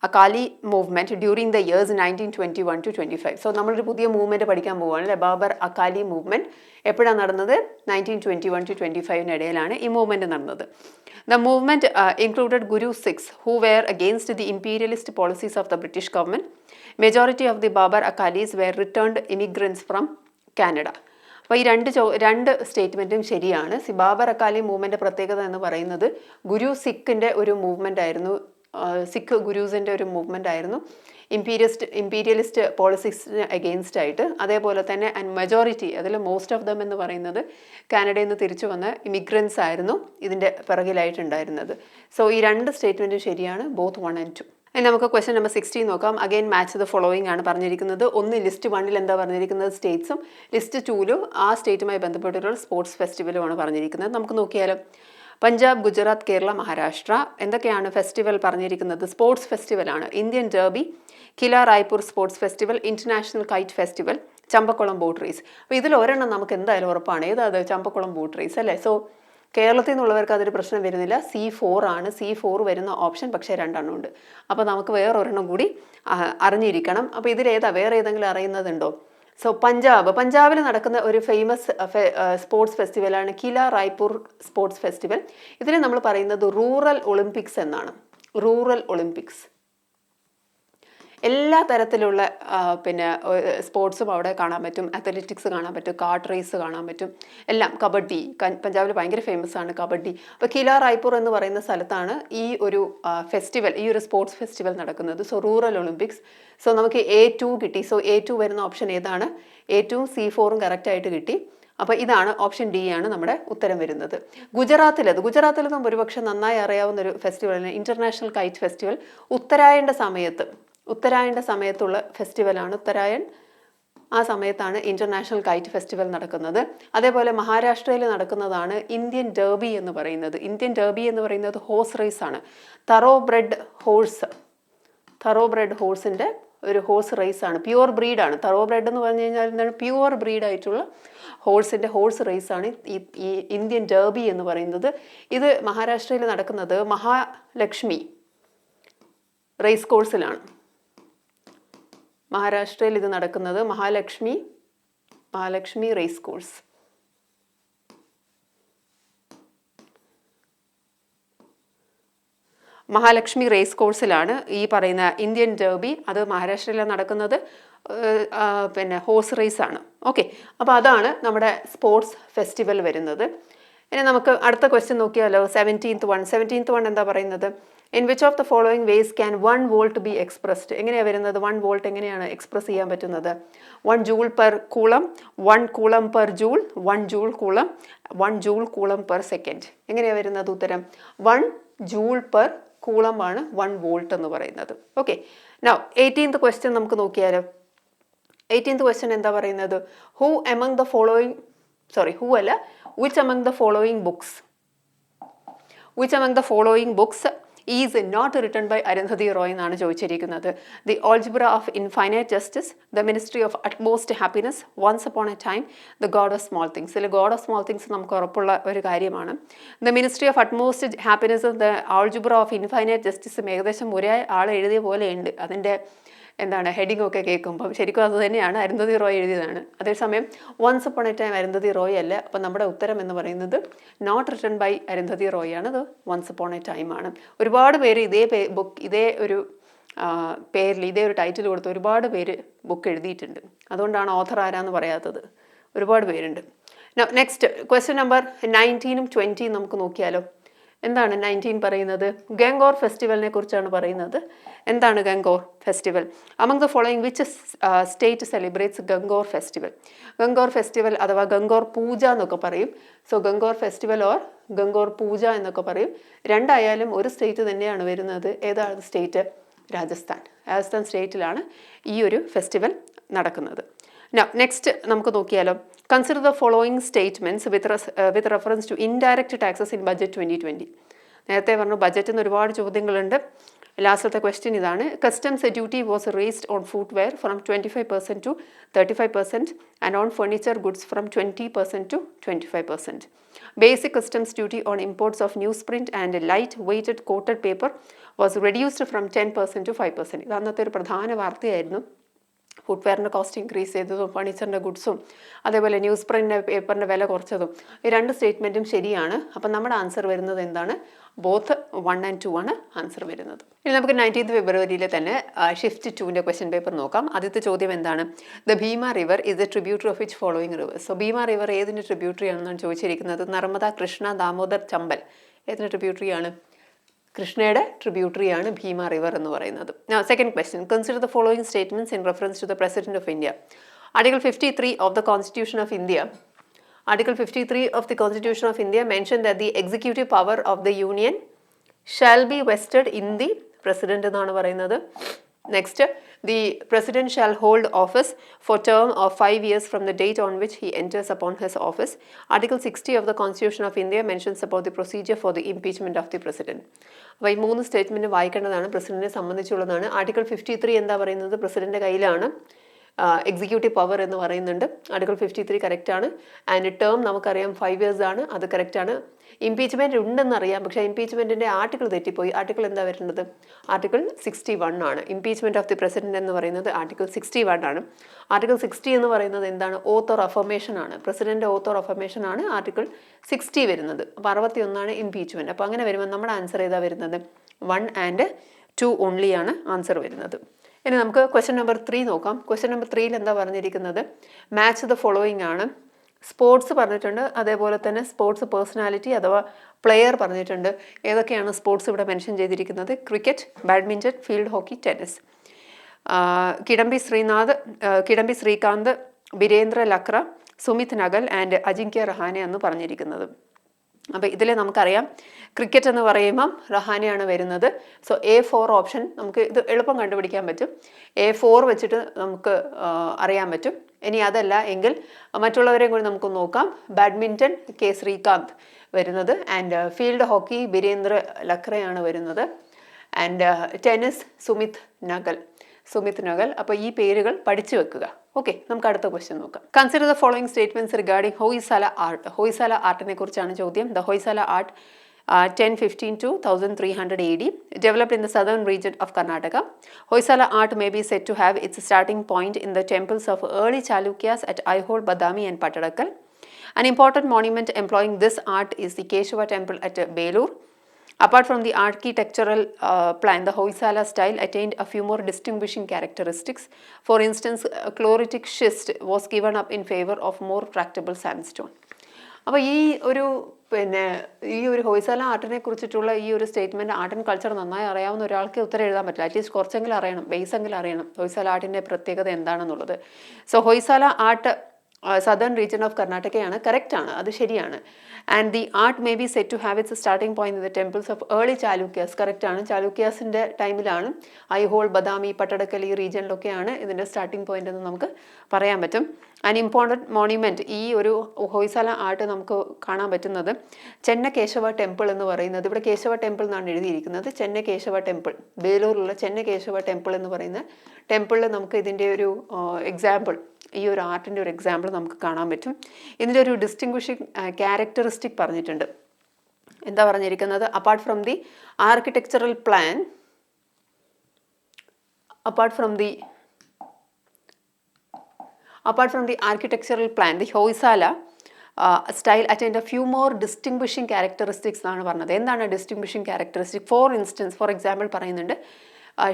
Akali movement during the years 1921 to 25. So നമ്മളൊരു പുതിയ മൂവ്മെൻറ്റ് പഠിക്കാൻ പോവുകയാണ് അല്ലേ? ബാബർ അകാലി മൂവ്മെൻറ്റ് എപ്പോഴാണ് നടന്നത്? 1921 to 25 ഇടയിലാണ് ഈ മൂവ്മെൻറ്റ് നടന്നത്. The movement included guru Sikhs who were against the imperialist policies of the British government. Majority of the Babbar Akalis were returned immigrants from Canada. അപ്പോൾ ഈ രണ്ട് സ്റ്റേറ്റ്മെൻറ്റും ശരിയാണ്. ബാബർ അക്കാലി മൂവ്മെൻറ്റ് പ്രത്യേകത എന്ന് പറയുന്നത് ഗുരു സിഖിൻ്റെ ഒരു മൂവ്മെൻ്റ് ആയിരുന്നു. സിഖ് ഗുരൂസിൻ്റെ ഒരു മൂവ്മെൻ്റ് ആയിരുന്നു. ഇമ്പീരിയലിസ്റ്റ് പോളിസിക്സിന് അഗെയിൻസ്റ്റ് ആയിട്ട്. അതേപോലെ തന്നെ മെജോറിറ്റി, അതിൽ മോസ്റ്റ് ഓഫ് ദം എന്ന് പറയുന്നത് കാനഡയിൽ നിന്ന് തിരിച്ചു വന്ന ഇമിഗ്രൻസ് ആയിരുന്നു ഇതിൻ്റെ പിറകിലായിട്ടുണ്ടായിരുന്നത്. സോ ഈ രണ്ട് സ്റ്റേറ്റ്മെൻറ്റും ശരിയാണ്, ബോത്ത് 1 and 2. ഇനി നമുക്ക് ക്വസ്റ്റ്യൻ നമ്പർ 16 നോക്കാം. അഗെയിൻ മാച്ച് ദ ഫോളോയിങ് ആണ് പറഞ്ഞിരിക്കുന്നത്. ഒന്ന് ലിസ്റ്റ് 1 എന്താ പറഞ്ഞിരിക്കുന്നത്? സ്റ്റേറ്റ്സും ലിസ്റ്റ് 2 ആ സ്റ്റേറ്റുമായി ബന്ധപ്പെട്ടിട്ടുള്ള സ്പോർട്സ് ഫെസ്റ്റിവലുമാണ് പറഞ്ഞിരിക്കുന്നത്. നമുക്ക് നോക്കിയാലോ. പഞ്ചാബ്, ഗുജറാത്ത്, കേരള, മഹാരാഷ്ട്ര എന്തൊക്കെയാണ് ഫെസ്റ്റിവൽ പറഞ്ഞിരിക്കുന്നത്? സ്പോർട്സ് ഫെസ്റ്റിവലാണ്. Indian derby, Kila Raipur sports festival, international kite festival, Champakulam boat race. അപ്പോൾ ഇതിൽ ഒരെണ്ണം നമുക്ക് എന്തായാലും ഉറപ്പാണ്. ഏതാത്? ചമ്പക്കുളം ബോട്ട് റേസ് അല്ലേ? സോ കേരളത്തിൽ നിന്നുള്ളവർക്ക് അതൊരു പ്രശ്നം വരുന്നില്ല. C4 ആണ്. C4 വരുന്ന ഓപ്ഷൻ, പക്ഷേ 2 എണ്ണം ഉണ്ട്. അപ്പോൾ നമുക്ക് വേറൊരെണ്ണം കൂടി അറിഞ്ഞിരിക്കണം. അപ്പോൾ ഇതിലേതാ? വേറെ ഏതെങ്കിലും അറിയുന്നതുണ്ടോ? സോ പഞ്ചാബിൽ നടക്കുന്ന ഒരു ഫേമസ് സ്പോർട്സ് ഫെസ്റ്റിവലാണ് കില റായ്പൂർ സ്പോർട്സ് ഫെസ്റ്റിവൽ. ഇതിനെ നമ്മൾ പറയുന്നത് റൂറൽ ഒളിമ്പിക്സ് എന്നാണ്. Rural Olympics. എല്ലാ തരത്തിലുള്ള സ്പോർട്സും അവിടെ കാണാൻ പറ്റും. അത്ലറ്റിക്സ് കാണാൻ പറ്റും, കാർട്ട് റേസ് കാണാൻ പറ്റും, എല്ലാം. കബഡി പഞ്ചാബിൽ ഭയങ്കര ഫേമസ് ആണ് കബഡി. അപ്പോൾ കില റായ്പൂർ എന്ന് പറയുന്ന സ്ഥലത്താണ് ഈ ഒരു ഫെസ്റ്റിവൽ, ഈ ഒരു സ്പോർട്സ് ഫെസ്റ്റിവൽ നടക്കുന്നത്. So rural Olympics. സോ നമുക്ക് A2 കിട്ടി. സോ A2 വരുന്ന ഓപ്ഷൻ ഏതാണ്? A2 C4 കറക്റ്റായിട്ട് കിട്ടി. അപ്പോൾ ഇതാണ് ഓപ്ഷൻ D ആണ് നമ്മുടെ ഉത്തരം വരുന്നത്. ഗുജറാത്തിലതും ഒരുപക്ഷെ നന്നായി അറിയാവുന്ന ഒരു ഫെസ്റ്റിവലാണ് ഇന്റർനാഷണൽ കൈറ്റ് ഫെസ്റ്റിവൽ. ഉത്തരായൻ്റെ സമയത്തുള്ള ഫെസ്റ്റിവലാണ്. ഉത്തരായൻ ആ സമയത്താണ് ഇന്റർനാഷണൽ കൈറ്റ് ഫെസ്റ്റിവൽ നടക്കുന്നത്. അതേപോലെ മഹാരാഷ്ട്രയിൽ നടക്കുന്നതാണ് ഇന്ത്യൻ ഡെർബി എന്ന് പറയുന്നത്. ഇന്ത്യൻ ഡെർബി എന്ന് പറയുന്നത് ഹോഴ്സ് റേസ് ആണ്. തറോ ബ്രെഡ് ഹോഴ്സിൻ്റെ ഒരു ഹോഴ്സ് റേസ് ആണ്. പ്യുവർ ബ്രീഡാണ്. തറോ ബ്രെഡ് എന്ന് പറഞ്ഞു കഴിഞ്ഞാൽ എന്താണ്? പ്യുവർ ബ്രീഡായിട്ടുള്ള ഹോഴ്സ് റേസ് ആണ് ഈ ഇന്ത്യൻ ഡെർബി എന്ന് പറയുന്നത്. ഇത് മഹാരാഷ്ട്രയിൽ നടക്കുന്നത് മഹാലക്ഷ്മി റേസ് കോഴ്സിലാണ്. മഹാരാഷ്ട്രയിൽ ഇത് നടക്കുന്നത് Mahalakshmi race course. Mahalakshmi race കോഴ്സിലാണ് ഈ പറയുന്ന ഇന്ത്യൻ ഡെർബി. അത് മഹാരാഷ്ട്രയിലാണ് നടക്കുന്നത്. ഹോഴ്സ് റേസ് ആണ്. ഓക്കെ, അപ്പോൾ അതാണ് നമ്മുടെ സ്പോർട്സ് ഫെസ്റ്റിവൽ വരുന്നത്. ഇനി നമുക്ക് അടുത്ത ക്വസ്റ്റ്യൻ നോക്കിയാലോ. 17th one എന്താ പറയുന്നത്? In which of the following vase can 1 volt be expressed? എങ്ങനെയാണ് വരുന്നത്? 1 volt എങ്ങനെയാണ് എക്സ്പ്രസ് ചെയ്യാൻ പറ്റുന്നത്? 1 joule per coulomb, 1 coulomb per joule, 1 joule coulomb, 1 joule coulomb per second. എങ്ങനെയാണ് വരുന്നത് ഉത്തരം? 1 joule per coulomb ആണ് 1 volt എന്ന് പറയുന്നത്. ഓക്കെ, നൗ 18th ക്വസ്റ്റ്യൻ നമുക്ക് നോക്കിയാലോ. 18th ക്വസ്റ്റ്യൻ എന്താ പറയുന്നത്? which among the following books is not written by Arundhati Roy എന്നാണ് ചോദിച്ചിരിക്കുന്നത്. The Algebra of Infinite Justice, The Ministry of Utmost Happiness, Once Upon a Time, The God of Small Things. ഇതിൽ God of Small Things നമുക്ക് ഉറപ്പുള്ള ഒരു കാര്യമാണ്. The Ministry of Utmost Happiness, The Algebra of Infinite Justice ഏകദേശം ഒരേ ആൾ എഴുതിയ പോലെയുണ്ട്. അതിൻ്റെ ഹെഡിങ് ഒക്കെ കേൾക്കുമ്പം ശരിക്കും അത് തന്നെയാണ്, അരുന്ധതി റോയ് എഴുതിയതാണ്. അതേസമയം once upon a time Arundhati Roy അല്ല. അപ്പം നമ്മുടെ ഉത്തരം എന്ന് പറയുന്നത് not written by Arundhati Roy ആണ്, അത് വൺസ് അപ്പോൺ എ ടൈം ആണ്. ഒരുപാട് പേര് ഇതേ ഒരു പേരിൽ ഇതേ ഒരു ടൈറ്റിൽ കൊടുത്ത് ഒരുപാട് പേര് ബുക്ക് എഴുതിയിട്ടുണ്ട്. അതുകൊണ്ടാണ് ഓഥർ ആരാന്ന് പറയാത്തത്. ഒരുപാട് പേരുണ്ട്. നെക്സ്റ്റ് ക്വസ്റ്റ്യൻ നമ്പർ 19ഉം 20യും നമുക്ക് നോക്കിയാലോ. എന്താണ് 19 പറയുന്നത്? ഗംഗോർ ഫെസ്റ്റിവലിനെ കുറിച്ചാണ് പറയുന്നത്. എന്താണ് Gangaur festival? Among the following which state celebrates Gangaur festival? Gangaur festival അഥവാ ഗംഗോർ പൂജ എന്നൊക്കെ പറയും. So Gangaur festival or Gangaur puja എന്നൊക്കെ പറയും. രണ്ടായാലും ഒരു സ്റ്റേറ്റ് തന്നെയാണ് വരുന്നത്. ഏതാണ് സ്റ്റേറ്റ്? രാജസ്ഥാൻ സ്റ്റേറ്റിലാണ് ഈ ഒരു ഫെസ്റ്റിവൽ നടക്കുന്നത്. നെക്സ്റ്റ് നമുക്ക് നോക്കിയാലോ. Consider the following statements with reference to indirect taxes in budget 2020. നേരത്തെ പറഞ്ഞു ബഡ്ജറ്റിൽ നിന്ന് ഒരുപാട് ചോദ്യങ്ങളുണ്ട്. ലാസ്റ്റത്തെ ക്വസ്റ്റ്യൻ ഇതാണ്. Customs duty was raised on footwear from 25% to 35% and on furniture goods from 20% to 25%. Basic customs duty on imports of news print and light weighted coated paper was reduced from 10% to 5%. ഇത് അന്നത്തെ ഒരു പ്രധാന വാർത്തയായിരുന്നു. ഫുട്വെയറിൻ്റെ cost increase ചെയ്തതും ഫർണിച്ചറിൻ്റെ ഗുഡ്സും അതേപോലെ news print പേപ്പറിൻ്റെ വില കുറച്ചതും ഈ രണ്ട് സ്റ്റേറ്റ്മെൻറ്റും ശരിയാണ്. അപ്പം നമ്മുടെ ആൻസർ വരുന്നത് എന്താണ്? ബോത്ത് 1 and 2 ആണ് ആൻസർ വരുന്നത്. ഇനി നമുക്ക് 19th ഫെബ്രുവരിയിലെ തന്നെ ഷിഫ്റ്റ് 2ൻ്റെ ക്വസ്റ്റ്യൻ പേപ്പർ നോക്കാം. ആദ്യത്തെ ചോദ്യം എന്താണ്? The Bhima river is a tributary of which following rivers? So Bhima river ഏതിൻ്റെ ട്രിബ്യൂട്ടറി ആണെന്നാണ് ചോദിച്ചിരിക്കുന്നത്. നർമ്മദ, കൃഷ്ണ, ദാമോദർ, ചമ്പൽ ഏതിൻ്റെ ട്രിബ്യൂട്ടറിയാണ്? കൃഷ്ണയുടെ ട്രിബ്യൂട്ടറിയാണ് ഭീമ റിവർ എന്ന് പറയുന്നത്. Second question. Consider the following statements in reference to the president of India. Article 53 of the constitution of India. Article 53 of the Constitution of India mentioned that the executive power of the Union shall be vested in the President എന്നാണ് പറയുന്നത്. Next, the President shall hold office for term of 5 years from the date on which he enters upon his office. Article 60 of the Constitution of India mentions about the procedure for the impeachment of the President. അപ്പോൾ ഈ 3 statement വായിക്കേണ്ടതാണ്. പ്രസിഡന്റിനെ സംബന്ധിച്ചുള്ളതാണ്. Article 53 എന്താ പറയുന്നത്? പ്രസിഡന്റിൻ്റെ കയ്യിലാണ് executive power എന്ന് പറയുന്നുണ്ട്. Article 53 കറക്റ്റാണ്. And term നമുക്കറിയാം 5 years ആണ്, അത് കറക്റ്റാണ്. ഇംപീച്ച്മെൻറ്റ് ഉണ്ടെന്നറിയാം, പക്ഷേ ഇംപീച്ച്മെൻറ്റിൻ്റെ ആർട്ടിക്കിൾ തെറ്റിപ്പോയി. ആർട്ടിക്കിൾ എന്താ വരുന്നത്? ആർട്ടിക്കിൾ 61 ആണ്. ഇംപീച്ച്മെൻറ്റ് ഓഫ് ദി പ്രസിഡന്റ് എന്ന് പറയുന്നത് ആർട്ടിക്കിൾ 61 ആണ്. ആർട്ടിക്കിൾ 60 എന്ന് പറയുന്നത് എന്താണ്? ഓത്ത് ഓർ അഫർമേഷൻ ആണ്. പ്രസിഡന്റ് ഓത്ത് ഓർ അഫർമേഷൻ ആണ് ആർട്ടിക്കിൾ 60 വരുന്നത്. അപ്പോൾ 61 ഇംപീച്ച്മെൻറ്റ്. അപ്പോൾ അങ്ങനെ വരുമ്പോൾ നമ്മുടെ ആൻസർ ഏതാ വരുന്നത്? 1 and 2 ഓൺലി ആണ് ആൻസർ വരുന്നത്. ഇനി നമുക്ക് ക്വസ്റ്റ്യൻ നമ്പർ 3 നോക്കാം. ക്വസ്റ്റ്യൻ നമ്പർ 3 എന്താ പറഞ്ഞിരിക്കുന്നത്? മാച്ച് ദ ഫോളോയിങ് ആണ്. സ്പോർട്സ് പറഞ്ഞിട്ടുണ്ട്, അതേപോലെ തന്നെ സ്പോർട്സ് പേഴ്സണാലിറ്റി അഥവാ പ്ലെയർ പറഞ്ഞിട്ടുണ്ട്. ഏതൊക്കെയാണ് സ്പോർട്സ് ഇവിടെ മെൻഷൻ ചെയ്തിരിക്കുന്നത്? Cricket, badminton, field hockey, tennis. Kidambi Srikanth, Birendra Lakra, Sumit Nagal and Ajinkya Rahane എന്ന് പറഞ്ഞിരിക്കുന്നത്. അപ്പോൾ ഇതിൽ നമുക്കറിയാം ക്രിക്കറ്റ് എന്ന് പറയുമ്പം രഹാനെയാണ് വരുന്നത്. സോ A4 ഓപ്ഷൻ നമുക്ക് ഇത് എളുപ്പം കണ്ടുപിടിക്കാൻ പറ്റും. A4 വെച്ചിട്ട് നമുക്ക് അറിയാൻ പറ്റും. ഇനി അതല്ല എങ്കിൽ മറ്റുള്ളവരെയും കൂടി നമുക്ക് നോക്കാം. ബാഡ്മിൻ്റൺ കെ ശ്രീകാന്ത് വരുന്നത്, ആൻഡ് ഫീൽഡ് ഹോക്കി ബിരേന്ദ്ര ലക്രയാണ് വരുന്നത്, ആൻഡ് ടെന്നീസ് സുമിത് നഗൽ. അപ്പോൾ ഈ പേരുകൾ പഠിച്ചു വെക്കുക. ഓക്കെ, നമുക്ക് അടുത്ത ക്വസ്റ്റ്യൻ നോക്കാം. Consider the following statements regarding Hoysala art. Hoysala ആർട്ടിനെ കുറിച്ചാണ് ചോദ്യം. The Hoysala art 1015 to 1300 AD, developed in the southern region of Karnataka. Hoysala art may be said to have its starting point in the temples of early Chalukyas at Aihole, Badami and Pattadakal. An important monument employing this art is the Keshava temple at Belur. Apart from the architectural plan, the Hoysala style attained a few more distinguishing characteristics. For instance, chloritic schist was given up in favor of more tractable sandstone. അപ്പോൾ ഈ ഒരു ഹൊയ്സാല ആർട്ടിനെ കുറിച്ചിട്ടുള്ള ഈ ഒരു statement art and culture നന്നായി അറിയാവുന്ന ഒരാൾക്ക് ഉത്തരം എഴുതാൻ പറ്റില്ല. അറ്റ്ലീസ്റ്റ് കുറച്ചെങ്കിലും അറിയണം, ബേസ് എങ്കിലും അറിയണം ഹൊയ്സാല ആർട്ടിൻ്റെ പ്രത്യേകത എന്താണെന്നുള്ളത്. So Hoysala art southern region of കർണാടകയാണ്. കറക്റ്റാണ്, അത് ശരിയാണ്. And the art may be set to have its starting point in the temples of early Chalukyas. കറക്റ്റാണ്, ചാലൂക്യാസിൻ്റെ ടൈമിലാണ്. ഐഹോൾ, ബദാമി, പട്ടടക്കൽ ഈ റീജിയനിലൊക്കെയാണ് ഇതിൻ്റെ സ്റ്റാർട്ടിംഗ് പോയിന്റ് എന്ന് നമുക്ക് പറയാൻ പറ്റും. ആൻ ഇമ്പോർട്ടൻറ്റ് മോണ്യുമെൻറ്റ് ഈ ഒരു ഹൊയ്സാല ആർട്ട് നമുക്ക് കാണാൻ പറ്റുന്നത് ചെന്നകേശവ ടെമ്പിൾ എന്ന് പറയുന്നത്. ഇവിടെ കേശവ ടെമ്പിൾ എന്നാണ് എഴുതിയിരിക്കുന്നത്. ചെന്നകേശവ ടെമ്പിൾ, ബേലൂരിലുള്ള ചെന്നകേശവ ടെമ്പിൾ എന്ന് പറയുന്ന ടെമ്പിളിൽ നമുക്ക് ഇതിൻ്റെ ഒരു എക്സാമ്പിൾ, ഈ ഒരു ആർട്ടിൻ്റെ ഒരു എക്സാമ്പിൾ നമുക്ക് കാണാൻ പറ്റും. ഇതിൻ്റെ ഒരു ഡിസ്റ്റിങ്വിഷിംഗ് ക്യാരക്ടറിസ്റ്റിക് പറഞ്ഞിട്ടുണ്ട്. എന്താ പറഞ്ഞിരിക്കുന്നത്? Apart from the architectural plan, apart from the architectural plan, the Hoysala style attained a few more distinguishing characteristics എന്നാണ് പറഞ്ഞത്. എന്താണ് ഡിസ്റ്റിങ്വിഷിംഗ് ക്യാരക്ടറിസ്റ്റിക്? ഫോർ എക്സാമ്പിൾ പറയുന്നുണ്ട്,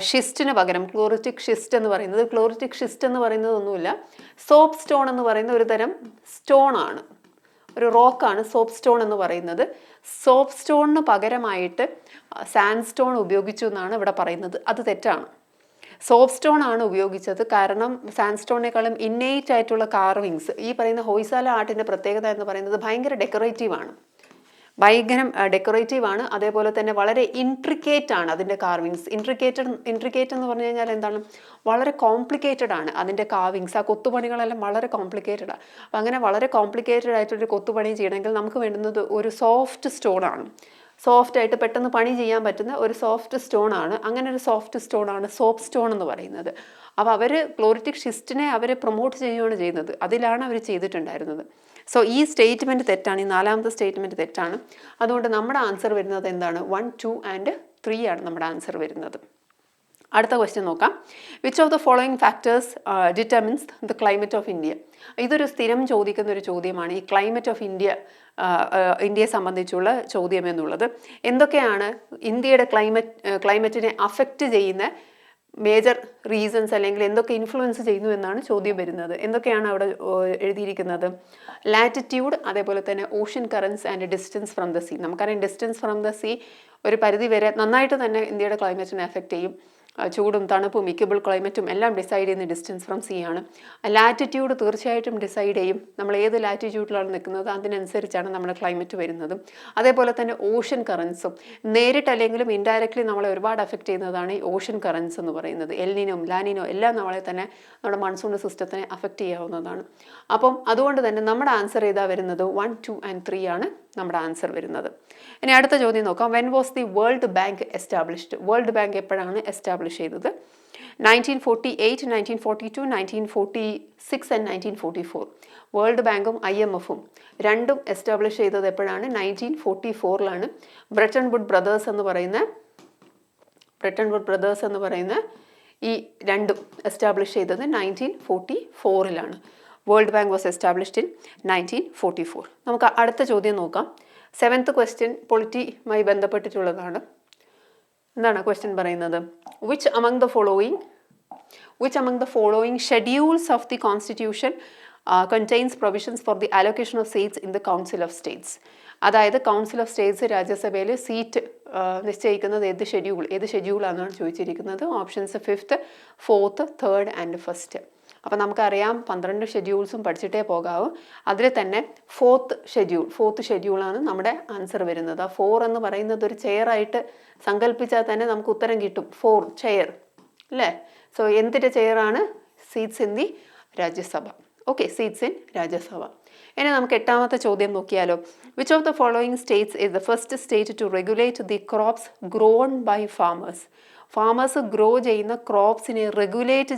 ഷിസ്റ്റിന് പകരം ക്ലോറിറ്റിക് ഷിസ്റ്റ് എന്ന് പറയുന്നത്, ക്ലോറിറ്റിക് ഷിസ്റ്റ് എന്ന് പറയുന്നത് ഒന്നുമില്ല, സോപ്പ് സ്റ്റോൺ എന്ന് പറയുന്ന ഒരു തരം സ്റ്റോൺ ആണ്, ഒരു റോക്കാണ് സോപ്പ് സ്റ്റോൺ എന്ന് പറയുന്നത്. സോപ്പ് സ്റ്റോണിന് പകരമായിട്ട് സാൻഡ് സ്റ്റോൺ ഉപയോഗിച്ചു എന്നാണ് ഇവിടെ പറയുന്നത്. അത് തെറ്റാണ്. സോപ്പ് സ്റ്റോൺ ആണ് ഉപയോഗിച്ചത്. കാരണം സാൻഡ് സ്റ്റോണിനേക്കാളും ഇന്നേറ്റ് ആയിട്ടുള്ള കാർവിങ്സ്, ഈ പറയുന്ന ഹൊയ്സാല ആർട്ടിൻ്റെ പ്രത്യേകത എന്ന് പറയുന്നത് ഭയങ്കര ഡെക്കറേറ്റീവാണ്, അതേപോലെ തന്നെ വളരെ ഇൻട്രിക്കേറ്റ് ആണ് അതിൻ്റെ കാർവിങ്സ്. ഇൻട്രിക്കേറ്റ് എന്ന് പറഞ്ഞു കഴിഞ്ഞാൽ എന്താണ്? വളരെ കോംപ്ലിക്കേറ്റഡ് ആണ് അതിൻ്റെ കാർവിങ്സ്. ആ കൊത്തുപണികളെല്ലാം വളരെ കോംപ്ലിക്കേറ്റഡാണ്. അപ്പം അങ്ങനെ വളരെ കോംപ്ലിക്കേറ്റഡ് ആയിട്ടൊരു കൊത്തുപണി ചെയ്യണമെങ്കിൽ നമുക്ക് വേണ്ടുന്നത് ഒരു സോഫ്റ്റ് സ്റ്റോണാണ്. സോഫ്റ്റായിട്ട് പെട്ടെന്ന് പണി ചെയ്യാൻ പറ്റുന്ന ഒരു സോഫ്റ്റ് സ്റ്റോൺ ആണ്. അങ്ങനെ ഒരു സോഫ്റ്റ് സ്റ്റോൺ ആണ് സോപ്പ് സ്റ്റോൺ എന്ന് പറയുന്നത്. അപ്പോൾ അവർ ക്ലോറിറ്റിക് ഷിസ്റ്റിനെ അവർ പ്രൊമോട്ട് ചെയ്യുകയാണ് ചെയ്യുന്നത്. അതിലാണ് അവർ ചെയ്തിട്ടുണ്ടായിരുന്നത്. സോ ഈ സ്റ്റേറ്റ്മെൻറ്റ് തെറ്റാണ്, ഈ നാലാമത്തെ സ്റ്റേറ്റ്മെൻറ്റ് തെറ്റാണ്. അതുകൊണ്ട് നമ്മുടെ ആൻസർ വരുന്നത് എന്താണ്? 1, 2 and 3 ആണ് നമ്മുടെ ആൻസർ വരുന്നത്. അടുത്ത ക്വസ്റ്റ്യൻ നോക്കാം. Which of the following factors determines the climate of India? ഇതൊരു സ്ഥിരം ചോദിക്കുന്ന ഒരു ചോദ്യമാണ്, ഈ ക്ലൈമറ്റ് ഓഫ് ഇന്ത്യയെ സംബന്ധിച്ചുള്ള ചോദ്യം എന്നുള്ളത്. എന്തൊക്കെയാണ് ഇന്ത്യയുടെ ക്ലൈമറ്റിനെ അഫക്റ്റ് ചെയ്യുന്ന മേജർ റീസൺസ്, അല്ലെങ്കിൽ എന്തൊക്കെ ഇൻഫ്ലുവൻസ് ചെയ്യുന്നു എന്നാണ് ചോദ്യം വരുന്നത്. എന്തൊക്കെയാണ് അവിടെ എഴുതിയിരിക്കുന്നത്? ലാറ്റിറ്റ്യൂഡ്, അതേപോലെ തന്നെ ocean currents and distance from the sea. നമുക്കറിയാം ഡിസ്റ്റൻസ് ഫ്രം ദ സീ ഒരു പരിധി വരെ നന്നായിട്ട് തന്നെ ഇന്ത്യയുടെ ക്ലൈമറ്റിനെ അഫക്റ്റ് ചെയ്യും. ചൂടും തണുപ്പും ഇക്വബിൾ ക്ലൈമറ്റും എല്ലാം ഡിസൈഡ് ചെയ്യുന്ന ഡിസ്റ്റൻസ് ഫ്രം സീ ആണ്. ലാറ്റിറ്റ്യൂഡ് തീർച്ചയായിട്ടും ഡിസൈഡ് ചെയ്യും. നമ്മൾ ഏത് ലാറ്റിറ്റ്യൂഡിലാണ് നിൽക്കുന്നത് അതിനനുസരിച്ചാണ് നമ്മുടെ ക്ലൈമറ്റ് വരുന്നത്. അതേപോലെ തന്നെ ഓഷ്യൻ കറൻസും നേരിട്ട് അല്ലെങ്കിലും ഇൻഡയറക്റ്റ്ലി നമ്മളെ ഒരുപാട് അഫക്റ്റ് ചെയ്യുന്നതാണ് ഈ ഓഷ്യൻ കറൻസ് എന്ന് പറയുന്നത്. എൽനിനോ ലാനിനോ എല്ലാം നമ്മളെ തന്നെ നമ്മുടെ മൺസൂൺ സിസ്റ്റത്തിനെ അഫക്റ്റ് ചെയ്യാവുന്നതാണ്. അപ്പം അതുകൊണ്ട് തന്നെ നമ്മുടെ ആൻസർ ഏതാ വരുന്നത്? 1, 2 and 3 ആണ് നമ്മുടെ ആൻസർ വരുന്നത്. ഇനി അടുത്ത ചോദ്യം നോക്കാം. When was the world bank established? World bank എപ്പോഴാണ് എസ്റ്റാബ്ലിഷ് ചെയ്തത്? 1948, 1942, 1946 and 1944. വേൾഡ് ബാങ്കും IMF-ഉം രണ്ടും എസ്റ്റാബ്ലിഷ് ചെയ്തത് എപ്പോഴാണ്? 1944ലാണ്. ബ്രെട്ടൺ വുഡ് ബ്രദേഴ്സ് എന്ന് പറയുന്ന ഈ രണ്ടും എസ്റ്റാബ്ലിഷ് ചെയ്തത് 1944ലാണ്. World bank was established in 1944. നമുക്ക് അടുത്ത ചോദ്യം നോക്കാം. 7th question പൊളിറ്റിയുമായി ബന്ധപ്പെട്ടിട്ടുള്ളതാണ്. എന്താണ് ക്വസ്റ്റ്യൻ പറയുന്നത്? Which among the following schedules of the constitution contains provisions for the allocation of seats in the council of States? അതായത് കൗൺസിൽ ഓഫ് സ്റ്റേറ്റ്സ് രാജ്യസഭയിൽ seat നിശ്ചയിക്കുന്നത് ഏത് ഷെഡ്യൂളാണെന്നാണ് ചോദിച്ചിരിക്കുന്നത്. Options 5th, 4th, 3rd and 1st. അപ്പം നമുക്കറിയാം 12 ഷെഡ്യൂൾസും പഠിച്ചിട്ടേ പോകാവൂ. അതിൽ തന്നെ 4th ഷെഡ്യൂളാണ് നമ്മുടെ ആൻസർ വരുന്നത്. ആ 4 എന്ന് പറയുന്നത് ഒരു ചെയറായിട്ട് സങ്കല്പിച്ചാൽ തന്നെ നമുക്ക് ഉത്തരം കിട്ടും. 4 ചെയർ അല്ലേ? സോ എന്തിൻ്റെ ചെയറാണ്? Seats in the Rajya Sabha. Okay, seats in Rajya Sabha. ഇനി നമുക്ക് 8ാമത്തെ ചോദ്യം നോക്കിയാലോ. Which of the following states is the first state to regulate the crops grown by farmers? Farmers grow ചെയ്യുന്ന ക്രോപ്സിനെ റെഗുലേറ്റ്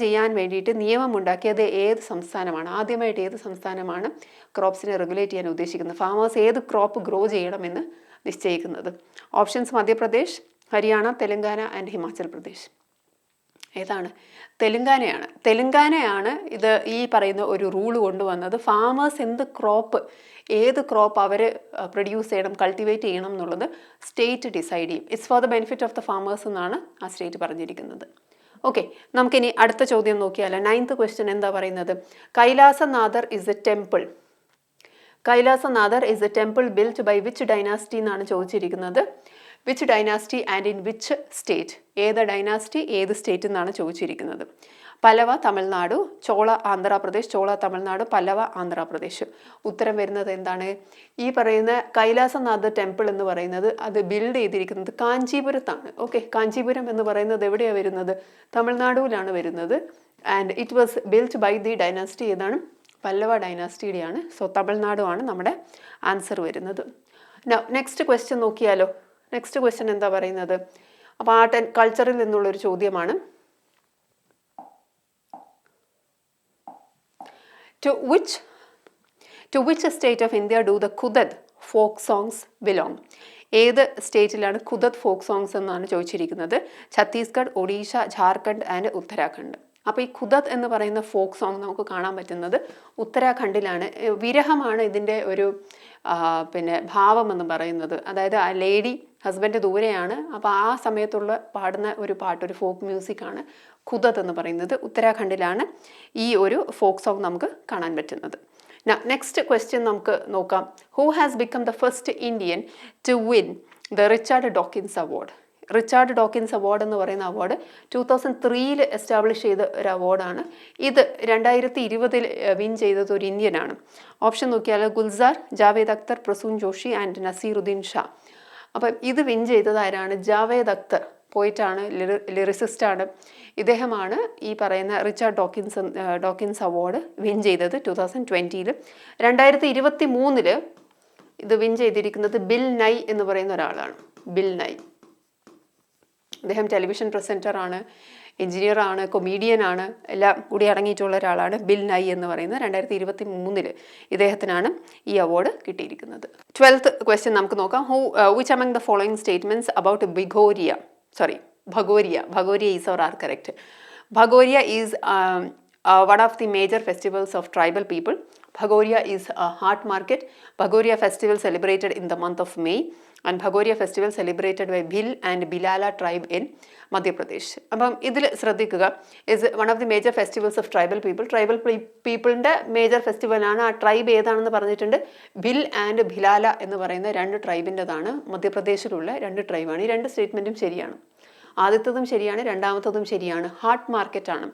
ചെയ്യാൻ വേണ്ടിയിട്ട് നിയമമുണ്ടാക്കിയത് ഏത് സംസ്ഥാനമാണ്? ആദ്യമായിട്ട് ഏത് സംസ്ഥാനമാണ് ക്രോപ്സിനെ റെഗുലേറ്റ് ചെയ്യാൻ ഉദ്ദേശിക്കുന്നത്? ഫാമേഴ്സ് ഏത് ക്രോപ്പ് ഗ്രോ ചെയ്യണമെന്ന് നിശ്ചയിക്കുന്നത്? Options Madhya Pradesh, Haryana, Telangana and Himachal Pradesh. ഏതാണ്? തെലങ്കാനയാണ് ഇത് ഈ പറയുന്ന ഒരു റൂള് കൊണ്ടുവന്നത്. ഫാമേഴ്സ് ഏത് ക്രോപ്പ് അവർ പ്രൊഡ്യൂസ് ചെയ്യണം, കൾട്ടിവേറ്റ് ചെയ്യണം എന്നുള്ളത് സ്റ്റേറ്റ് ഡിസൈഡ് ചെയ്യും. It's for the benefit of the farmers എന്നാണ് ആ സ്റ്റേറ്റ് പറഞ്ഞിരിക്കുന്നത്. ഓക്കെ, നമുക്കിനി അടുത്ത ചോദ്യം നോക്കിയാൽ 9th ക്വസ്റ്റ്യൻ എന്താ പറയുന്നത്? Kailasanathar is a temple built by which dynasty എന്നാണ് ചോദിച്ചിരിക്കുന്നത്. Which dynasty and in which state? ഏത് ഡൈനാസ്റ്റി ഏത് സ്റ്റേറ്റ് എന്നാണ് ചോദിച്ചിരിക്കുന്നത്. പല്ലവ തമിഴ്നാട്, ചോള ആന്ധ്രാപ്രദേശ്, ചോള തമിഴ്നാട്, പല്ലവ ആന്ധ്രാപ്രദേശ്. ഉത്തരം വരുന്നത് എന്താണ്? ഈ പറയുന്ന കൈലാസനാഥ് ടെമ്പിൾ എന്ന് പറയുന്നത് അത് ബിൽഡ് ചെയ്തിരിക്കുന്നത് കാഞ്ചീപുരത്താണ്. ഓക്കെ, കാഞ്ചീപുരം എന്ന് പറയുന്നത് എവിടെയാണ് വരുന്നത്? തമിഴ്നാടുവിലാണ് വരുന്നത്. And it was built by the dynasty ഏതാണ്? പല്ലവ ഡൈനാസ്റ്റിയുടെയാണ്. സോ തമിഴ്നാടുമാണ് നമ്മുടെ ആൻസർ വരുന്നത്. നെക്സ്റ്റ് ക്വസ്റ്റ്യൻ നോക്കിയാലോ. നെക്സ്റ്റ് ക്വസ്റ്റ്യൻ എന്താ പറയുന്നത്? അപ്പോൾ ആർട്ട് ആൻഡ് കൾച്ചറിൽ നിന്നുള്ളൊരു ചോദ്യമാണ്. To which state of India do the Kudad folk songs belong? ഏത് സ്റ്റേറ്റിലാണ് ഖുദദ് ഫോക്ക് സോങ്സ് എന്നാണ് ചോദിച്ചിരിക്കുന്നത്. ഛത്തീസ്ഗഡ്, ഒഡീഷ, ജാർഖണ്ഡ് ആൻഡ് ഉത്തരാഖണ്ഡ്. അപ്പോൾ ഈ ഖുദദ് എന്ന് പറയുന്ന ഫോക്ക് സോങ് നമുക്ക് കാണാൻ പറ്റുന്നത് ഉത്തരാഖണ്ഡിലാണ്. വിരഹമാണ് ഇതിൻ്റെ ഒരു ഭാവം എന്ന് പറയുന്നത്. അതായത് ആ ലേഡി ഹസ്ബൻഡ് ദൂരെയാണ്, അപ്പോൾ ആ സമയത്തുള്ള പാടുന്ന ഒരു പാട്ട്, ഒരു ഫോക്ക് മ്യൂസിക്കാണ് ഖുദദ് എന്ന് പറയുന്നത്. ഉത്തരാഖണ്ഡിലാണ് ഈ ഒരു ഫോക്ക് സോങ് നമുക്ക് കാണാൻ പറ്റുന്നത്. നെക്സ്റ്റ് ക്വസ്റ്റ്യൻ നമുക്ക് നോക്കാം. Who has become the first Indian to win the Richard Dawkins award? Richard Dawkins award എന്ന് പറയുന്ന അവാർഡ് 2003 എസ്റ്റാബ്ലിഷ് ചെയ്ത ഒരു അവാർഡാണ്. ഇത് 2020 വിൻ ചെയ്തത് ഒരു ഇന്ത്യനാണ്. ഓപ്ഷൻ നോക്കിയാൽ ഗുൽസാർ, ജാവേദ് അക്തർ, പ്രസൂൻ ജോഷി ആൻഡ് നസീറുദ്ദീൻ ഷാ. അപ്പം ഇത് വിൻ ചെയ്തത് ആരാണ്? ജാവേദ് അക്തർ, പോയിട്ടാണ്, ലിറിസിസ്റ്റാണ്. ഇദ്ദേഹമാണ് ഈ പറയുന്ന റിച്ചാർഡ് ഡോക്കിൻസ് അവാർഡ് വിൻ ചെയ്തത് 2020. 2023 ഇത് വിൻ ചെയ്തിരിക്കുന്നത് ബിൽ നൈ എന്ന് പറയുന്ന ഒരാളാണ്. ബിൽ നൈ, അദ്ദേഹം ടെലിവിഷൻ പ്രസൻറ്ററാണ്, എഞ്ചിനീയറാണ്, കൊമീഡിയനാണ്, എല്ലാം കൂടി അടങ്ങിയിട്ടുള്ള ഒരാളാണ് ബിൽ നൈ എന്ന് പറയുന്നത്. 2023 ഇദ്ദേഹത്തിനാണ് ഈ അവാർഡ് കിട്ടിയിരിക്കുന്നത്. 12th ക്വസ്റ്റ്യൻ നമുക്ക് നോക്കാം. Which among the following statements about Bhagoria is or are correct? Bhagoria is one of the major festivals of tribal people. Bhagoria is a heart market. Bhagoria festival celebrated in the month of May, and Bhagoria festival celebrated by Bhil and Bilala tribe in Madhya Pradesh. അപ്പം ഇതിൽ ശ്രദ്ധിക്കുക, is one of the major festivals of tribal people. Tribal പീപ്പിളിൻ്റെ major ഫെസ്റ്റിവലാണ്. ആ tribe ഏതാണെന്ന് പറഞ്ഞിട്ടുണ്ട്. Bhil and ഭിലാല എന്ന് പറയുന്ന 2 ട്രൈബിൻ്റെതാണ്. മധ്യപ്രദേശിലുള്ള 2 ട്രൈബാണ്. ഈ 2 സ്റ്റേറ്റ്മെൻറ്റും ശരിയാണ്. ആദ്യത്തതും ശരിയാണ്, രണ്ടാമത്തതും ശരിയാണ്. ഹാർട്ട് മാർക്കറ്റാണ്.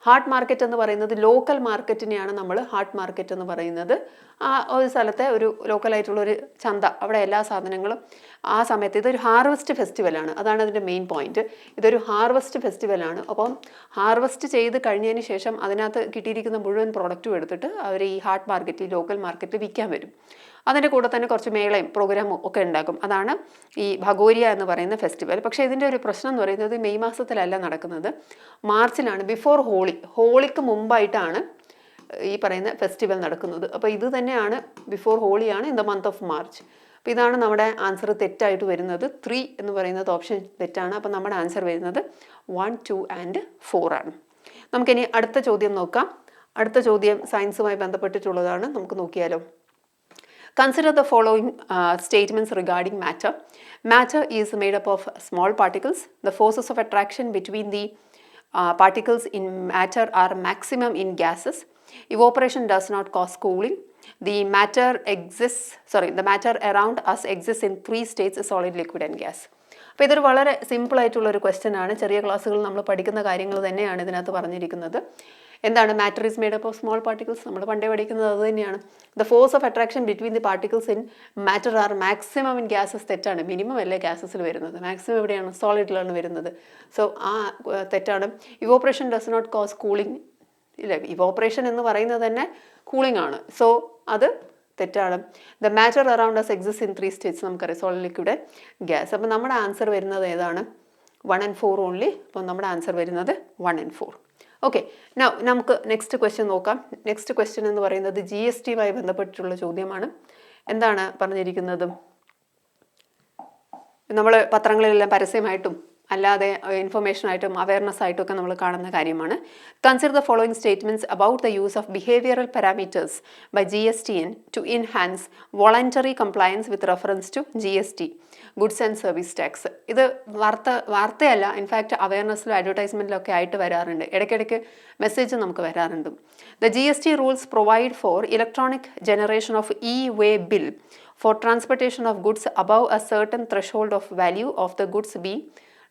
ഹാർട്ട് മാർക്കറ്റ് എന്ന് പറയുന്നത് ലോക്കൽ മാർക്കറ്റിനെയാണ് നമ്മൾ ഹാർട്ട് മാർക്കറ്റ് എന്ന് പറയുന്നത്. ആ ഒരു സ്ഥലത്തെ ഒരു ലോക്കലായിട്ടുള്ളൊരു ചന്ത, അവിടെ എല്ലാ സാധനങ്ങളും ആ സമയത്ത്. ഇതൊരു ഹാർവെസ്റ്റ് ഫെസ്റ്റിവലാണ്, അതാണ് അതിൻ്റെ മെയിൻ പോയിന്റ്. ഇതൊരു ഹാർവെസ്റ്റ് ഫെസ്റ്റിവലാണ്. അപ്പം ഹാർവെസ്റ്റ് ചെയ്ത് കഴിഞ്ഞതിന് ശേഷം അതിനകത്ത് കിട്ടിയിരിക്കുന്ന മുഴുവൻ പ്രോഡക്റ്റും എടുത്തിട്ട് അവർ ഈ ഹാർട്ട് മാർക്കറ്റിൽ, ലോക്കൽ മാർക്കറ്റിൽ വിൽക്കാൻ വരും. അതിൻ്റെ കൂടെ തന്നെ കുറച്ച് മേളയും പ്രോഗ്രാമും ഒക്കെ ഉണ്ടാക്കും. അതാണ് ഈ ഭഗോരിയ എന്ന് പറയുന്ന ഫെസ്റ്റിവൽ. പക്ഷേ ഇതിൻ്റെ ഒരു പ്രശ്നം എന്ന് പറയുന്നത് മെയ് മാസത്തിലല്ല നടക്കുന്നത്, മാർച്ചിലാണ്. ബിഫോർ ഹോളിക്ക് മുമ്പായിട്ടാണ് ഈ പറയുന്ന ഫെസ്റ്റിവൽ നടക്കുന്നത്. അപ്പോൾ ഇത് തന്നെയാണ്, ബിഫോർ ഹോളിയാണ്, in the month of March. അപ്പോൾ ഇതാണ് നമ്മുടെ ആൻസർ തെറ്റായിട്ട് വരുന്നത്. 3 എന്ന് പറയുന്നത് ഓപ്ഷൻ തെറ്റാണ്. അപ്പോൾ നമ്മുടെ ആൻസർ വരുന്നത് 1, 2 ആൻഡ് 4 ആണ്. നമുക്കിനി അടുത്ത ചോദ്യം നോക്കാം. അടുത്ത ചോദ്യം സയൻസുമായി ബന്ധപ്പെട്ടിട്ടുള്ളതാണ്. നമുക്ക് നോക്കിയാലോ. Consider the following statements regarding matter. Matter is made up of small particles. The forces of attraction between the particles in matter are maximum in gases. Evaporation does not cause cooling. The matter around us exists in 3 states: solid, liquid and gas. അപ്പോൾ ഇതൊരു വളരെ സിമ്പിളായിട്ടുള്ളൊരു question ആണ്. ചെറിയ ക്ലാസ്സുകളിൽ നമ്മൾ പഠിക്കുന്ന കാര്യങ്ങൾ തന്നെയാണ് ഇതിനകത്ത് പറഞ്ഞിരിക്കുന്നത്. എന്താണ് matter is made up of small particles? നമ്മൾ പണ്ടേ പഠിക്കുന്നത് അത് തന്നെയാണ്. The force of attraction between the particles in matter are maximum in gases. തെറ്റാണ്. മിനിമം അല്ലേ ഗ്യാസസിൽ വരുന്നത്, മാക്സിമം എവിടെയാണ്? സോളിഡിലാണ് വരുന്നത്. സോ ആ തെറ്റാണ്. Evaporation does not cause cooling. ഇല്ല, ഇവോപ്പറേഷൻ എന്ന് പറയുന്നത് തന്നെ കൂളിംഗ് ആണ്. സോ അത് തെറ്റാണ്. The matter around us exist in 3 states. നമുക്കറിയാം, സോളിഡ്, ലിക്വിഡ്, ഗ്യാസ്. അപ്പം നമ്മുടെ ആൻസർ വരുന്നത് ഏതാണ്? 1 and 4 ഓൺലി. അപ്പം നമ്മുടെ ആൻസർ വരുന്നത് 1 and 4. ഓക്കെ, നമുക്ക് നെക്സ്റ്റ് ക്വസ്റ്റ്യൻ നോക്കാം. നെക്സ്റ്റ് ക്വസ്റ്റ്യൻ എന്ന് പറയുന്നത് GSTയുമായി ബന്ധപ്പെട്ടിട്ടുള്ള ചോദ്യമാണ്. എന്താണ് പറഞ്ഞിരിക്കുന്നത്? നമ്മൾ പത്രങ്ങളിലെല്ലാം പരസ്യമായിട്ടും അല്ലാതെ ഇൻഫർമേഷനായിട്ടും അവയർനെസ് ആയിട്ടും ഒക്കെ നമ്മൾ കാണുന്ന കാര്യമാണ്. Consider the following statements about the use of behavioural parameters by GSTN to enhance voluntary compliance with reference to GST, goods and service tax. ഇത് വാർത്തയല്ല, ഇൻഫാക്റ്റ് അവയർനെസ്സിലും അഡ്വർടൈസ്മെൻറ്റിലൊക്കെ ആയിട്ട് വരാറുണ്ട്. ഇടയ്ക്കിടയ്ക്ക് മെസ്സേജ് നമുക്ക് വരാറുണ്ട്. The GST rules provide four electronic generation of E-way bill for transportation of goods above a certain threshold of value of the goods being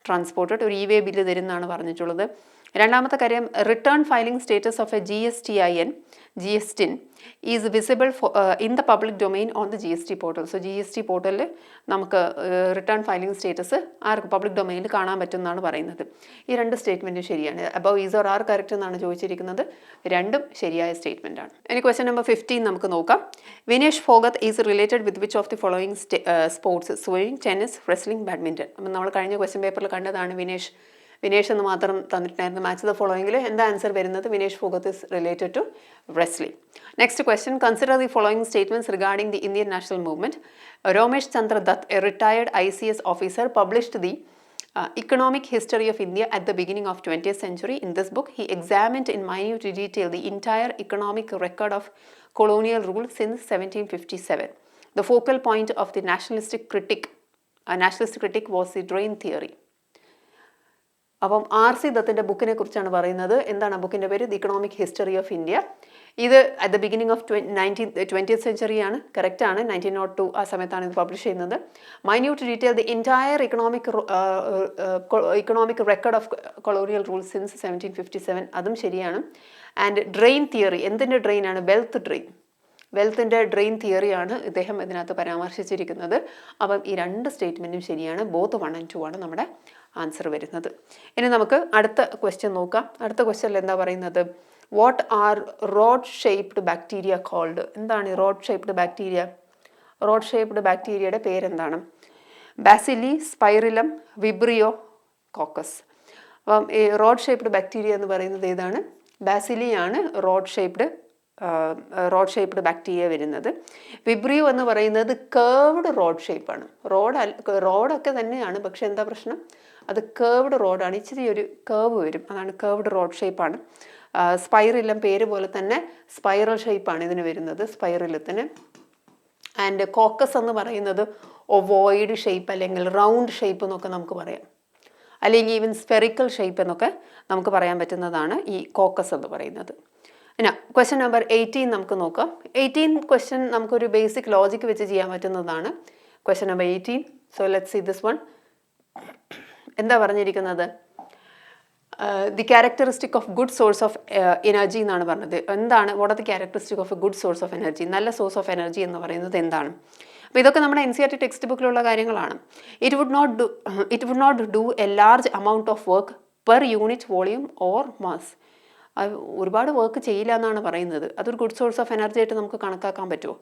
transported. ഒരു ഇ-വേ bill തരുന്നതാണ് പറഞ്ഞിട്ടുള്ളത്. രണ്ടാമത്തെ കാര്യം, return filing status of A GSTIN is visible in the public domain on the GST portal. So GST പോർട്ടലിൽ നമുക്ക് return filing status ആർക്ക് public ഡൊമെയിനിൽ കാണാൻ പറ്റുമെന്നാണ് പറയുന്നത്. ഈ രണ്ട് സ്റ്റേറ്റ്മെൻറ്റും ശരിയാണ്. Above is or are correct എന്നാണ് ചോദിച്ചിരിക്കുന്നത്. രണ്ടും ശരിയായ സ്റ്റേറ്റ്മെൻ്റ് ആണ്. ഇനി ക്വസ്റ്റ്യൻ നമ്പർ 15 നമുക്ക് നോക്കാം. Vinesh Phogat is related with which of the following sports? Swimming, tennis, wrestling, badminton. അപ്പം നമ്മൾ കഴിഞ്ഞ ക്വസ്റ്റ്യൻ പേപ്പറിൽ കണ്ടതാണ് വിനേഷ് എന്ന് മാത്രം തന്നിട്ടുണ്ടായിരുന്നു. മാച്ച് ദ ഫോളോയിങ്ങിൽ എന്താ ആൻസർ വരുന്നത്? Vinesh Phogat is related to wrestling. Next question, consider the following statements regarding the Indian national movement. Romesh Chandra Dutt, a retired ICS officer, published the economic history of India at the beginning of 20th century. In this book, he examined in minute detail the entire economic record of colonial rule since 1757. The focal point of the nationalistic critic was the drain theory. അപ്പം R.C. ദത്തിൻ്റെ ബുക്കിനെ കുറിച്ചാണ് പറയുന്നത്. എന്താണ് ആ ബുക്കിൻ്റെ പേര്? The economic history of India. ഇത് at the beginning of 20th സെഞ്ചുറിയാണ്. കറക്റ്റാണ്. 1902 ആ സമയത്താണ് ഇത് പബ്ലിഷ് ചെയ്യുന്നത്. Minute detail the entire economic record of colonial rule since 1757. അതും ശരിയാണ്. ആൻഡ് ഡ്രെയിൻ തിയറി, എന്തിൻ്റെ ഡ്രെയിനാണ്? വെൽത്തിൻ്റെ ഡ്രെയിൻ തിയറിയാണ് ഇദ്ദേഹം ഇതിനകത്ത് പരാമർശിച്ചിരിക്കുന്നത്. അപ്പം ഈ രണ്ട് സ്റ്റേറ്റ്മെൻറ്റും ശരിയാണ്. ബോത്ത് 1 and 2 ആണ് നമ്മുടെ ആൻസർ വരുന്നത്. ഇനി നമുക്ക് അടുത്ത ക്വസ്റ്റ്യൻ നോക്കാം. അടുത്ത ക്വസ്റ്റ്യനിൽ എന്താ പറയുന്നത്? What are rod shaped bacteria called? എന്താണ് ഈ rod shaped bacteria? Rod shaped ബാക്ടീരിയയുടെ പേരെന്താണ്? Bacilli, spirillum, vibrio, coccus. അപ്പം ഈ റോഡ് ഷേപ്ഡ് ബാക്ടീരിയ എന്ന് പറയുന്നത് ഏതാണ്? ബാസിലിയാണ് റോഡ് ഷേപ്ഡ് ബാക്ടീരിയ വരുന്നത്. വിബ്രിയോ എന്ന് പറയുന്നത് കേർവ്ഡ് റോഡ് ഷേപ്പാണ്. റോഡൊക്കെ തന്നെയാണ്, പക്ഷെ എന്താ പ്രശ്നം? അത് കേർവ്ഡ് റോഡാണ്. ഇച്ചിരി ഒരു കേർവ് വരും, അതാണ് കേർവ്ഡ് റോഡ് ഷേപ്പാണ്. സ്പൈറിലം പേര് പോലെ തന്നെ സ്പൈറൽ ഷേപ്പാണ് ഇതിന് വരുന്നത്, സ്പൈറിലത്തിന്. ആൻഡ് കോക്കസ് എന്ന് പറയുന്നത് ഒവോയിഡ് ഷേപ്പ് അല്ലെങ്കിൽ റൗണ്ട് ഷേപ്പ് എന്നൊക്കെ നമുക്ക് പറയാം, അല്ലെങ്കിൽ ഈവൻ സ്പെറിക്കൽ ഷേപ്പ് എന്നൊക്കെ നമുക്ക് പറയാൻ പറ്റുന്നതാണ് ഈ കോക്കസ് എന്ന് പറയുന്നത്. പിന്നെ ക്വസ്റ്റ്യൻ നമ്പർ 18 നമുക്ക് നോക്കാം. 18 ക്വസ്റ്റ്യൻ നമുക്കൊരു ബേസിക് ലോജിക്ക് വെച്ച് ചെയ്യാൻ പറ്റുന്നതാണ്. Question number 18. So let's see this one. എന്താ പറഞ്ഞിരിക്കുന്നത്? The characteristic of good source of energy എന്നാണ് പറഞ്ഞത്. എന്താണ് what are the characteristic of a good source of energy? നല്ല സോഴ്സ് ഓഫ് എനർജി എന്ന് പറയുന്നത് എന്താണ്? അപ്പോൾ ഇതൊക്കെ നമ്മുടെ NCERT ടെക്സ്റ്റ് ബുക്കിലുള്ള കാര്യങ്ങളാണ്. It would not do a large amount of work per unit volume or mass. ഒരുപാട് വർക്ക് ചെയ്യില്ല എന്നാണ് പറയുന്നത്. അതൊരു ഗുഡ് സോഴ്സ് ഓഫ് എനർജി ആയിട്ട് നമുക്ക് കണക്കാക്കാൻ പറ്റുമോ?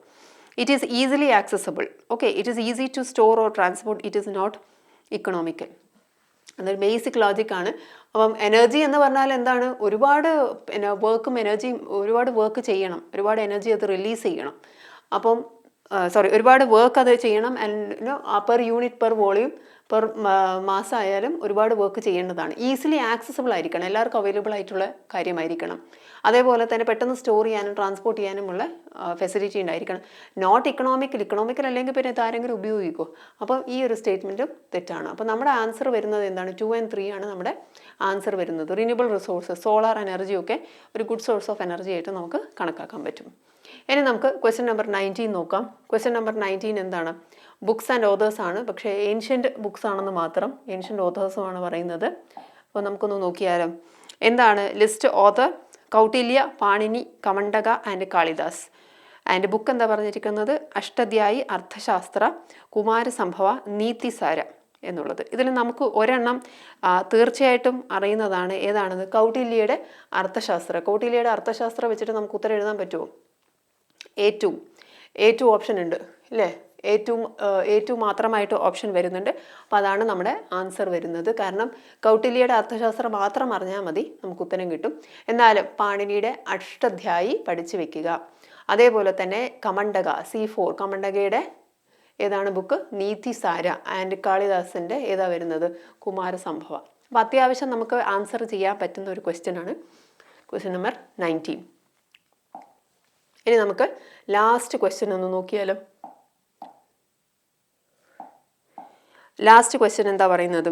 It is easily accessible. Okay, it is easy to store or transport. It is not economical. അതൊരു ബേസിക് ലോജിക്കാണ്. അപ്പം എനർജി എന്ന് പറഞ്ഞാൽ എന്താണ്? ഒരുപാട് വർക്ക് ചെയ്യണം, ഒരുപാട് എനർജി അത് റിലീസ് ചെയ്യണം. അപ്പം ഒരുപാട് വർക്ക് അത് ചെയ്യണം. And per unit, per volume, per മാസം ആയാലും ഒരുപാട് വർക്ക് ചെയ്യേണ്ടതാണ്. ഈസിലി ആക്സസിബിൾ ആയിരിക്കണം, എല്ലാവർക്കും അവൈലബിൾ ആയിട്ടുള്ള കാര്യമായിരിക്കണം. അതേപോലെ തന്നെ പെട്ടെന്ന് സ്റ്റോർ ചെയ്യാനും ട്രാൻസ്പോർട്ട് ചെയ്യാനുമുള്ള ഫെസിലിറ്റി ഉണ്ടായിരിക്കണം. നോട്ട് ഇക്കണോമിക്കൽ അല്ലെങ്കിൽ പിന്നെ ഇതാരെങ്കിലും ഉപയോഗിക്കുമോ? അപ്പം ഈ ഒരു സ്റ്റേറ്റ്മെൻറ്റും തെറ്റാണ്. അപ്പോൾ നമ്മുടെ ആൻസർ വരുന്നത് എന്താണ്? 2 and 3 ആണ് നമ്മുടെ ആൻസർ വരുന്നത്. റിന്യൂവബിൾ റിസോഴ്സസ്, സോളാർ എനർജിയൊക്കെ ഒരു ഗുഡ് സോഴ്സ് ഓഫ് എനർജി ആയിട്ട് നമുക്ക് കണക്കാക്കാൻ പറ്റും. ഇനി നമുക്ക് ക്വസ്റ്റ്യൻ നമ്പർ 19 നോക്കാം. ക്വസ്റ്റ്യൻ നമ്പർ 19 എന്താണ്? ബുക്സ് ആൻഡ് ഓതേഴ്സ് ആണ്, പക്ഷേ ഏൻഷ്യൻ്റ് ബുക്സ് ആണെന്ന് മാത്രം, ഏൻഷ്യൻ്റ് ഓതേഴ്സുമാണ് പറയുന്നത്. അപ്പോൾ നമുക്കൊന്ന് നോക്കിയാലോ. എന്താണ് list? Author Kautilya, Panini, Kamandaka and Kalidas. And book എന്താ പറഞ്ഞിരിക്കുന്നത്? അഷ്ടധ്യായി, അർത്ഥശാസ്ത്ര, കുമാരസംഭവ, നീതിസാര എന്നുള്ളത്. ഇതിൽ നമുക്ക് ഒരെണ്ണം തീർച്ചയായിട്ടും അറിയുന്നതാണ്. ഏതാണെന്ന്? കൗട്ടില്യയുടെ അർത്ഥശാസ്ത്ര. കൗട്ടില്യയുടെ അർത്ഥശാസ്ത്ര വെച്ചിട്ട് നമുക്ക് ഉത്തരം എഴുതാൻ പറ്റുമോ? A2 ഓപ്ഷൻ ഉണ്ട് അല്ലേ? A2 മാത്രമായിട്ട് ഓപ്ഷൻ വരുന്നുണ്ട്. അപ്പോൾ അതാണ് നമ്മുടെ ആൻസർ വരുന്നത്. കാരണം കൗട്ടില്യയുടെ അർത്ഥശാസ്ത്രം മാത്രം അറിഞ്ഞാൽ മതി, നമുക്ക് ഉത്തരം കിട്ടും. എന്നാലും പാണിനിയുടെ അഷ്ടധ്യായി പഠിച്ചു വെക്കുക. അതേപോലെ തന്നെ കമണ്ഡക C4, കമണ്ഡകയുടെ ഏതാണ് ബുക്ക്? നീതിസാര. ആൻഡ് കാളിദാസിൻ്റെ ഏതാ വരുന്നത്? കുമാരസംഭവ. അപ്പോൾ അത്യാവശ്യം നമുക്ക് ആൻസർ ചെയ്യാൻ പറ്റുന്ന ഒരു ക്വസ്റ്റ്യൻ ആണ് ക്വസ്റ്റ്യൻ നമ്പർ 19. ഇനി നമുക്ക് ലാസ്റ്റ് ക്വസ്റ്റ്യൻ ഒന്ന് നോക്കിയാലോ. ലാസ്റ്റ് ക്വസ്റ്റ്യൻ എന്താ പറയുന്നത്?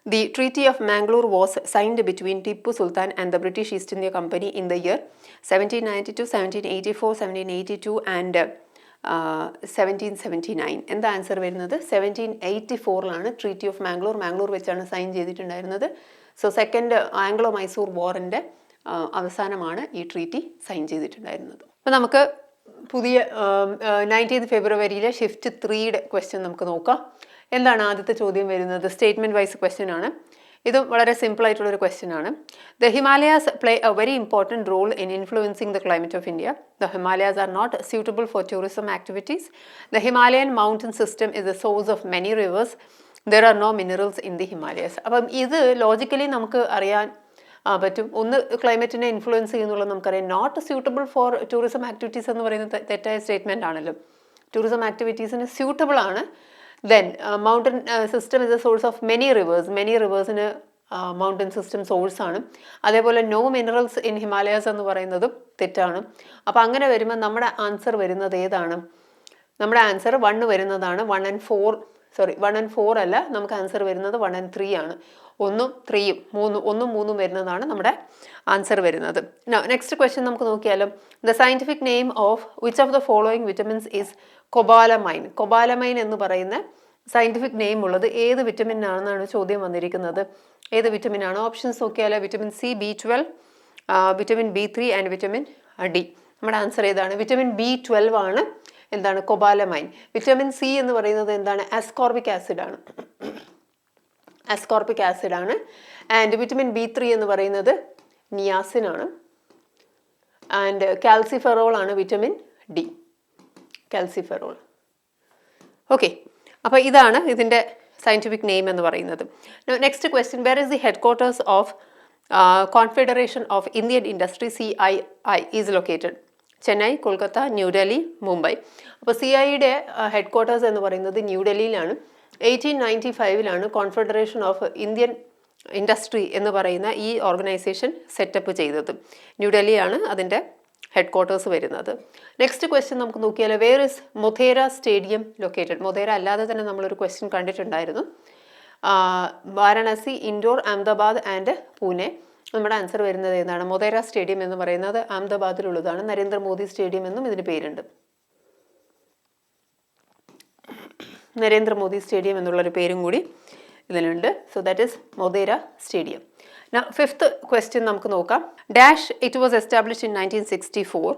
The Treaty of Mangalore was signed between Tipu Sultan and the British East India Company in the year 1792, 1784, 1782 and 1779. എന്താ ആൻസർ വരുന്നത്? 1784ലാണ് ട്രീറ്റി ഓഫ് മാംഗ്ലൂർ വെച്ചാണ് സൈൻ ചെയ്തിട്ടുണ്ടായിരുന്നത്. സോ സെക്കൻഡ് ആംഗ്ലോ മൈസൂർ വാറിൻ്റെ അവസാനമാണ് ഈ ട്രീറ്റി സൈൻ ചെയ്തിട്ടുണ്ടായിരുന്നത്. അപ്പോൾ നമുക്ക് പുതിയ 19th ഫെബ്രുവരിയിലെ ഷിഫ്റ്റ് 3യുടെ ക്വസ്റ്റ്യൻ നമുക്ക് നോക്കാം. എന്താണ് ആദ്യത്തെ ചോദ്യം വരുന്നത്? സ്റ്റേറ്റ്മെൻറ്റ് വൈസ് ക്വസ്റ്റ്യൻ ആണ്. ഇതും വളരെ സിമ്പിൾ ആയിട്ടുള്ളൊരു ക്വസ്റ്റ്യൻ ആണ്. The Himalayas play a very important role in influencing the climate of India. The Himalayas are not suitable for tourism activities. The Himalayan mountain system is the source of many rivers. There are no minerals in the Himalayas. അപ്പം ഇത് logically നമുക്ക് അറിയാൻ പറ്റും. ഒന്ന് ക്ലൈമറ്റിനെ influence ചെയ്യുന്നുള്ളത് നമുക്കറിയാം. Not suitable for tourism activities എന്ന് പറയുന്നത് തെറ്റായ സ്റ്റേറ്റ്മെൻ്റ് ആണല്ലോ. ടൂറിസം ആക്ടിവിറ്റീസിന് സ്യൂട്ടബിൾ ആണ്. Then mountain system is a source of many റിവേഴ്സിന് മൗണ്ടൻ സിസ്റ്റം സോഴ്സ് ആണ്. അതേപോലെ നോ മിനറൽസ് ഇൻ ഹിമാലയാസ് എന്ന് പറയുന്നതും തെറ്റാണ്. അപ്പോൾ അങ്ങനെ വരുമ്പോൾ നമ്മുടെ ആൻസർ വരുന്നത് ഏതാണ്? നമ്മുടെ ആൻസർ 1 വരുന്നതാണ്. 1 and 4 അല്ല, നമുക്ക് ആൻസർ വരുന്നത് 1 and 3 ആണ്. 1ഉം 3ഉം 1ഉം 3ഉം വരുന്നതാണ് നമ്മുടെ ആൻസർ വരുന്നത്. നെക്സ്റ്റ് ക്വസ്റ്റ്യൻ നമുക്ക് നോക്കിയാലും. The scientific name of which of the following vitamins is cobalamin. Cobalamin എന്ന് പറയുന്ന സയൻറ്റിഫിക് നെയിം ഉള്ളത് ഏത് വിറ്റമിൻ ആണെന്നാണ് ചോദ്യം വന്നിരിക്കുന്നത്. ഏത് വിറ്റമിൻ ആണ്? ഓപ്ഷൻസ് നോക്കിയാൽ vitamin C, B12, vitamin B3 and vitamin D. നമ്മുടെ ആൻസർ ഏതാണ്? വിറ്റമിൻ B12 ആണ്. എന്താണ്? കൊബാലമൈൻ. വിറ്റമിൻ സി എന്ന് പറയുന്നത് എന്താണ്? അസ്കോർബിക് ആസിഡ് ആണ്. ആൻഡ് വിറ്റമിൻ B3 എന്ന് പറയുന്നത് നിയാസിൻ ആണ്. ആൻഡ് കാൽസിഫെറോൾ ആണ് വിറ്റമിൻ ഡി. കാൽസിഫെറോൾ. ഓക്കെ, അപ്പോൾ ഇതാണ് ഇതിൻ്റെ സയൻറ്റിഫിക് നെയിം എന്ന് പറയുന്നത്. Next question. Where is the headquarters of confederation of Indian industry CII is located? Chennai, Kolkata, New Delhi, Mumbai. അപ്പോൾ CIIയുടെ ഹെഡ് ക്വാർട്ടേഴ്സ് എന്ന് പറയുന്നത് ന്യൂഡൽഹിയിലാണ്. 1895ലാണ് കോൺഫെഡറേഷൻ ഓഫ് ഇന്ത്യൻ ഇൻഡസ്ട്രി എന്ന് പറയുന്ന ഈ ഓർഗനൈസേഷൻ സെറ്റപ്പ് ചെയ്തത്. ന്യൂഡൽഹിയാണ് അതിൻ്റെ ഹെഡ് ക്വാർട്ടേഴ്സ് വരുന്നത്. നെക്സ്റ്റ് ക്വസ്റ്റ്യൻ നമുക്ക് നോക്കിയാൽ. Where is Modhera stadium located? Modhera അല്ലാതെ തന്നെ നമ്മളൊരു ക്വസ്റ്റ്യൻ കണ്ടിട്ടുണ്ടായിരുന്നു. വാരണാസി, ഇൻഡോർ, അഹമ്മദാബാദ് ആൻഡ് പൂനെ. നമ്മുടെ ആൻസർ വരുന്നത് ഏതാണ്? മൊധേര സ്റ്റേഡിയം എന്ന് പറയുന്നത് അഹമ്മദാബാദിലുള്ളതാണ്. നരേന്ദ്രമോദി സ്റ്റേഡിയം എന്നും ഇതിന് പേരുണ്ട്. നരേന്ദ്രമോദി സ്റ്റേഡിയം എന്നുള്ളൊരു പേരും കൂടി ഇതിലുണ്ട്. So that is Modhera stadium. Now, fifth question നമുക്ക് നോക്കാം. Dash, it was established in 1964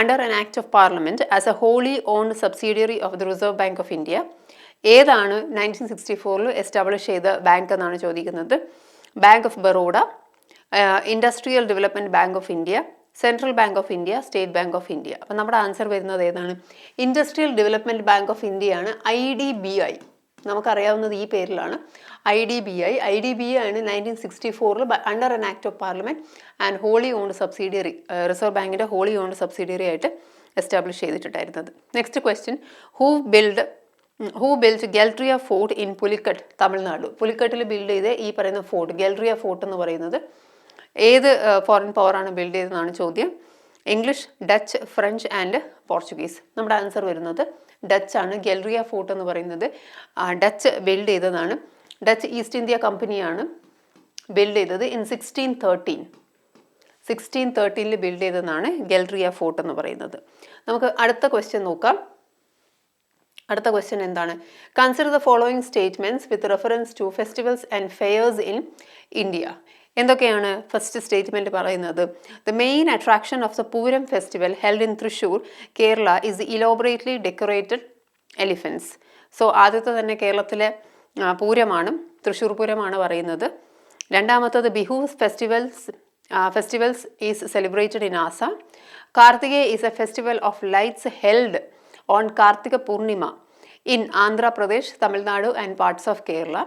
under an act of parliament as a wholly owned subsidiary of the Reserve Bank of India. ഏതാണ് 1964 എസ്റ്റാബ്ലിഷ് ചെയ്ത ബാങ്ക് എന്നാണ് ചോദിക്കുന്നത്. Bank of Baroda, industrial development bank of India, central bank of India, state bank of India. അപ്പം നമ്മുടെ answer വരുന്നത് ഏതാണ്? Industrial development bank of ഇന്ത്യയാണ്. IDBI. നമുക്കറിയാവുന്നത് ഈ പേരിലാണ്. IDBI ആണ് 1964 under an act of parliament and wholly owned subsidiary, reserve ബാങ്കിൻ്റെ ഹോളി ഓൺഡ് സബ്സിഡിയറി ആയിട്ട് എസ്റ്റാബ്ലിഷ് ചെയ്തിട്ടുണ്ടായിരുന്നത്. Next question. Who build Geldria fort in Pulicat, Tamil Nadu? പുലിക്കട്ടിൽ ബിൽഡ് ചെയ്ത ഈ പറയുന്ന ഫോർട്ട്, ഗൽട്രിയ ഫോർട്ട് എന്ന് പറയുന്നത് ഏത് ഫോറിൻ പവറാണ് ബിൽഡ് ചെയ്തതെന്നാണ് ചോദ്യം. English, Dutch, French and Portuguese. നമ്മുടെ ആൻസർ വരുന്നത് ഡച്ച് ആണ്. ഗൽട്രിയ ഫോർട്ട് എന്ന് പറയുന്നത് ഡച്ച് ബിൽഡ് ചെയ്തതാണ്. ഡച്ച് ഈസ്റ്റ് ഇന്ത്യ കമ്പനിയാണ് ബിൽഡ് ചെയ്തത് ഇൻ 1613 ബിൽഡ് ചെയ്തതാണ് ഗൽട്രിയ ഫോർട്ട് എന്ന് പറയുന്നത്. നമുക്ക് അടുത്ത ക്വസ്റ്റ്യൻ നോക്കാം. അടുത്ത ക്വസ്റ്റ്യൻ എന്താണ്? Consider the following statements with reference to festivals and fairs in India. എന്തൊക്കെയാണ് ഫസ്റ്റ് സ്റ്റേറ്റ്മെന്റ് പറയുന്നത്? The main attraction of the Pooram festival held in Thrissur, Kerala is the elaborately decorated elephants. So ആദ്യത്തെ തന്നെ കേരളത്തിലെ പൂരമാണ്, തൃശ്ശൂർ പൂരമാണ് പറയുന്നത്. രണ്ടാമത്തത് Bihu festivals is celebrated in Assam. Karthikai is a festival of lights held on Karthika Purnima in Andhra Pradesh, Tamil Nadu and parts of Kerala.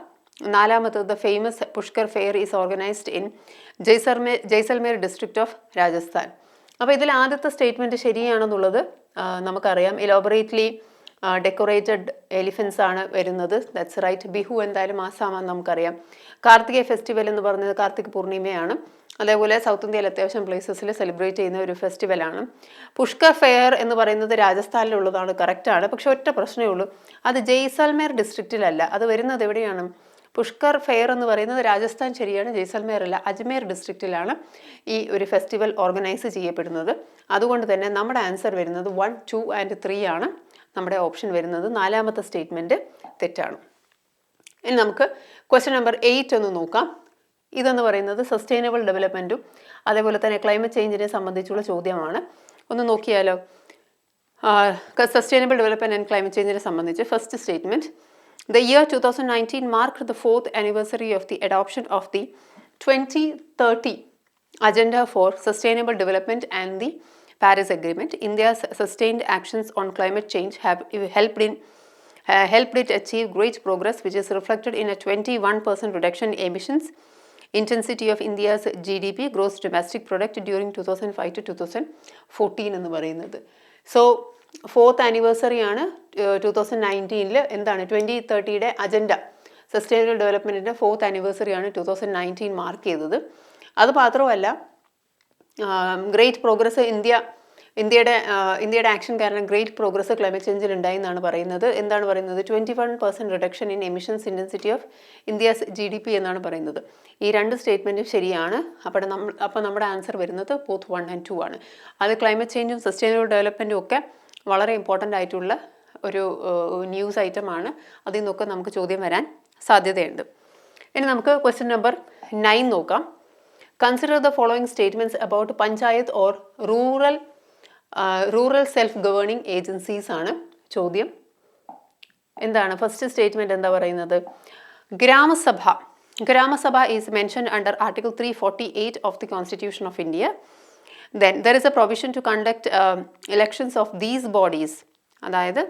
നാലാമത്തത് the famous Pushkar fair is organised in Jaisalmer district of Rajasthan. അപ്പോൾ ഇതിൽ ആദ്യത്തെ സ്റ്റേറ്റ്മെൻറ്റ് ശരിയാണെന്നുള്ളത് നമുക്കറിയാം. ഇലോബറേറ്റ്ലി ഡെക്കറേറ്റഡ് എലിഫൻസ് ആണ് വരുന്നത്. That's right. ബിഹു എന്തായാലും ആസാമാണെന്ന് നമുക്കറിയാം. കാർത്തിക ഫെസ്റ്റിവൽ എന്ന് പറയുന്നത് കാർത്തിക പൂർണിമയാണ്. അതേപോലെ സൗത്ത് ഇന്ത്യയിൽ അത്യാവശ്യം പ്ലേസസിൽ സെലിബ്രേറ്റ് ചെയ്യുന്ന ഒരു ഫെസ്റ്റിവലാണ്. പുഷ്കർ ഫെയർ എന്ന് പറയുന്നത് രാജസ്ഥാനിലുള്ളതാണ്, കറക്റ്റാണ്. പക്ഷെ ഒറ്റ പ്രശ്നമേ ഉള്ളൂ, അത് ജയ്സൽമേർ ഡിസ്ട്രിക്റ്റിലല്ല, അത് വരുന്നത് എവിടെയാണ്? പുഷ്കർ ഫെയർ എന്ന് പറയുന്നത് രാജസ്ഥാൻ ശരിയാണ്, ജയ്സൽമേർ അല്ല, അജ്മേർ ഡിസ്ട്രിക്റ്റിലാണ് ഈ ഒരു ഫെസ്റ്റിവൽ ഓർഗനൈസ് ചെയ്യപ്പെടുന്നത്. അതുകൊണ്ട് തന്നെ നമ്മുടെ ആൻസർ വരുന്നത് 1, 2 ആൻഡ് 3 ആണ് നമ്മുടെ ഓപ്ഷൻ വരുന്നത്. 4ാമത്തെ സ്റ്റേറ്റ്മെൻറ്റ് തെറ്റാണ്. ഇനി നമുക്ക് ക്വസ്റ്റ്യൻ നമ്പർ 8 ഒന്ന് നോക്കാം. ഇതെന്ന് പറയുന്നത് സസ്റ്റൈനബിൾ ഡെവലപ്മെൻറ്റും അതേപോലെ തന്നെ ക്ലൈമറ്റ് ചേഞ്ചിനെ സംബന്ധിച്ചുള്ള ചോദ്യമാണ്. ഒന്ന് നോക്കിയാലോ. സസ്റ്റൈനബിൾ ഡെവലപ്മെൻറ്റ് ആൻഡ് ക്ലൈമറ്റ് ചേഞ്ചിനെ സംബന്ധിച്ച് first statement, the year 2019 marked the 4th anniversary of the adoption of the 2030 Agenda for Sustainable Development and the Paris Agreement. India's sustained actions on climate change have helped it achieve great progress, which is reflected in a 21% reduction in emissions intensity of India's GDP, gross domestic product, during 2005 to 2014 എന്ന് പറയുന്നത്. So 4th anniversary ആണ് 2019 എന്താണ് 2030 agenda sustainable ഡെവലപ്മെൻറ്റിൻ്റെ 4th anniversary ആണ് 2019 mark ചെയ്തത്. അത് മാത്രമല്ല great progress ഇന്ത്യയുടെ action കാരണം ഗ്രേറ്റ് പ്രോഗ്രസ് ക്ലൈമറ്റ് ചേഞ്ചിൽ ഉണ്ടായി എന്നാണ് പറയുന്നത്. എന്താണ് പറയുന്നത്? 21% reduction in emissions intensity of India's GDP എന്നാണ് പറയുന്നത്. ഈ 2 സ്റ്റേറ്റ്മെൻറ്റും ശരിയാണ്. അപ്പോൾ നമ്മുടെ ആൻസർ വരുന്നത് ബോത്ത് 1 and 2 ആണ്. അത് ക്ലൈമറ്റ് ചേഞ്ചും സസ്റ്റൈനബിൾ ഡെവലപ്മെൻറ്റും ഒക്കെ വളരെ ഇമ്പോർട്ടൻ്റ് ആയിട്ടുള്ള ഒരു ന്യൂസ് ഐറ്റമാണ്. അതിൽ നിന്നൊക്കെ നമുക്ക് ചോദ്യം വരാൻ സാധ്യതയുണ്ട്. ഇനി നമുക്ക് ക്വസ്റ്റ്യൻ നമ്പർ 9 നോക്കാം. Consider the following statements about panchayat or rural self governing agencies ആണ് ചോദ്യം. എന്താണ് ഫസ്റ്റ് സ്റ്റേറ്റ്മെൻറ്റ് എന്താ പറയുന്നത്? Gram Sabha is mentioned under article 348 of the constitution of India. Then there is a provision to conduct elections of these bodies, അതായത്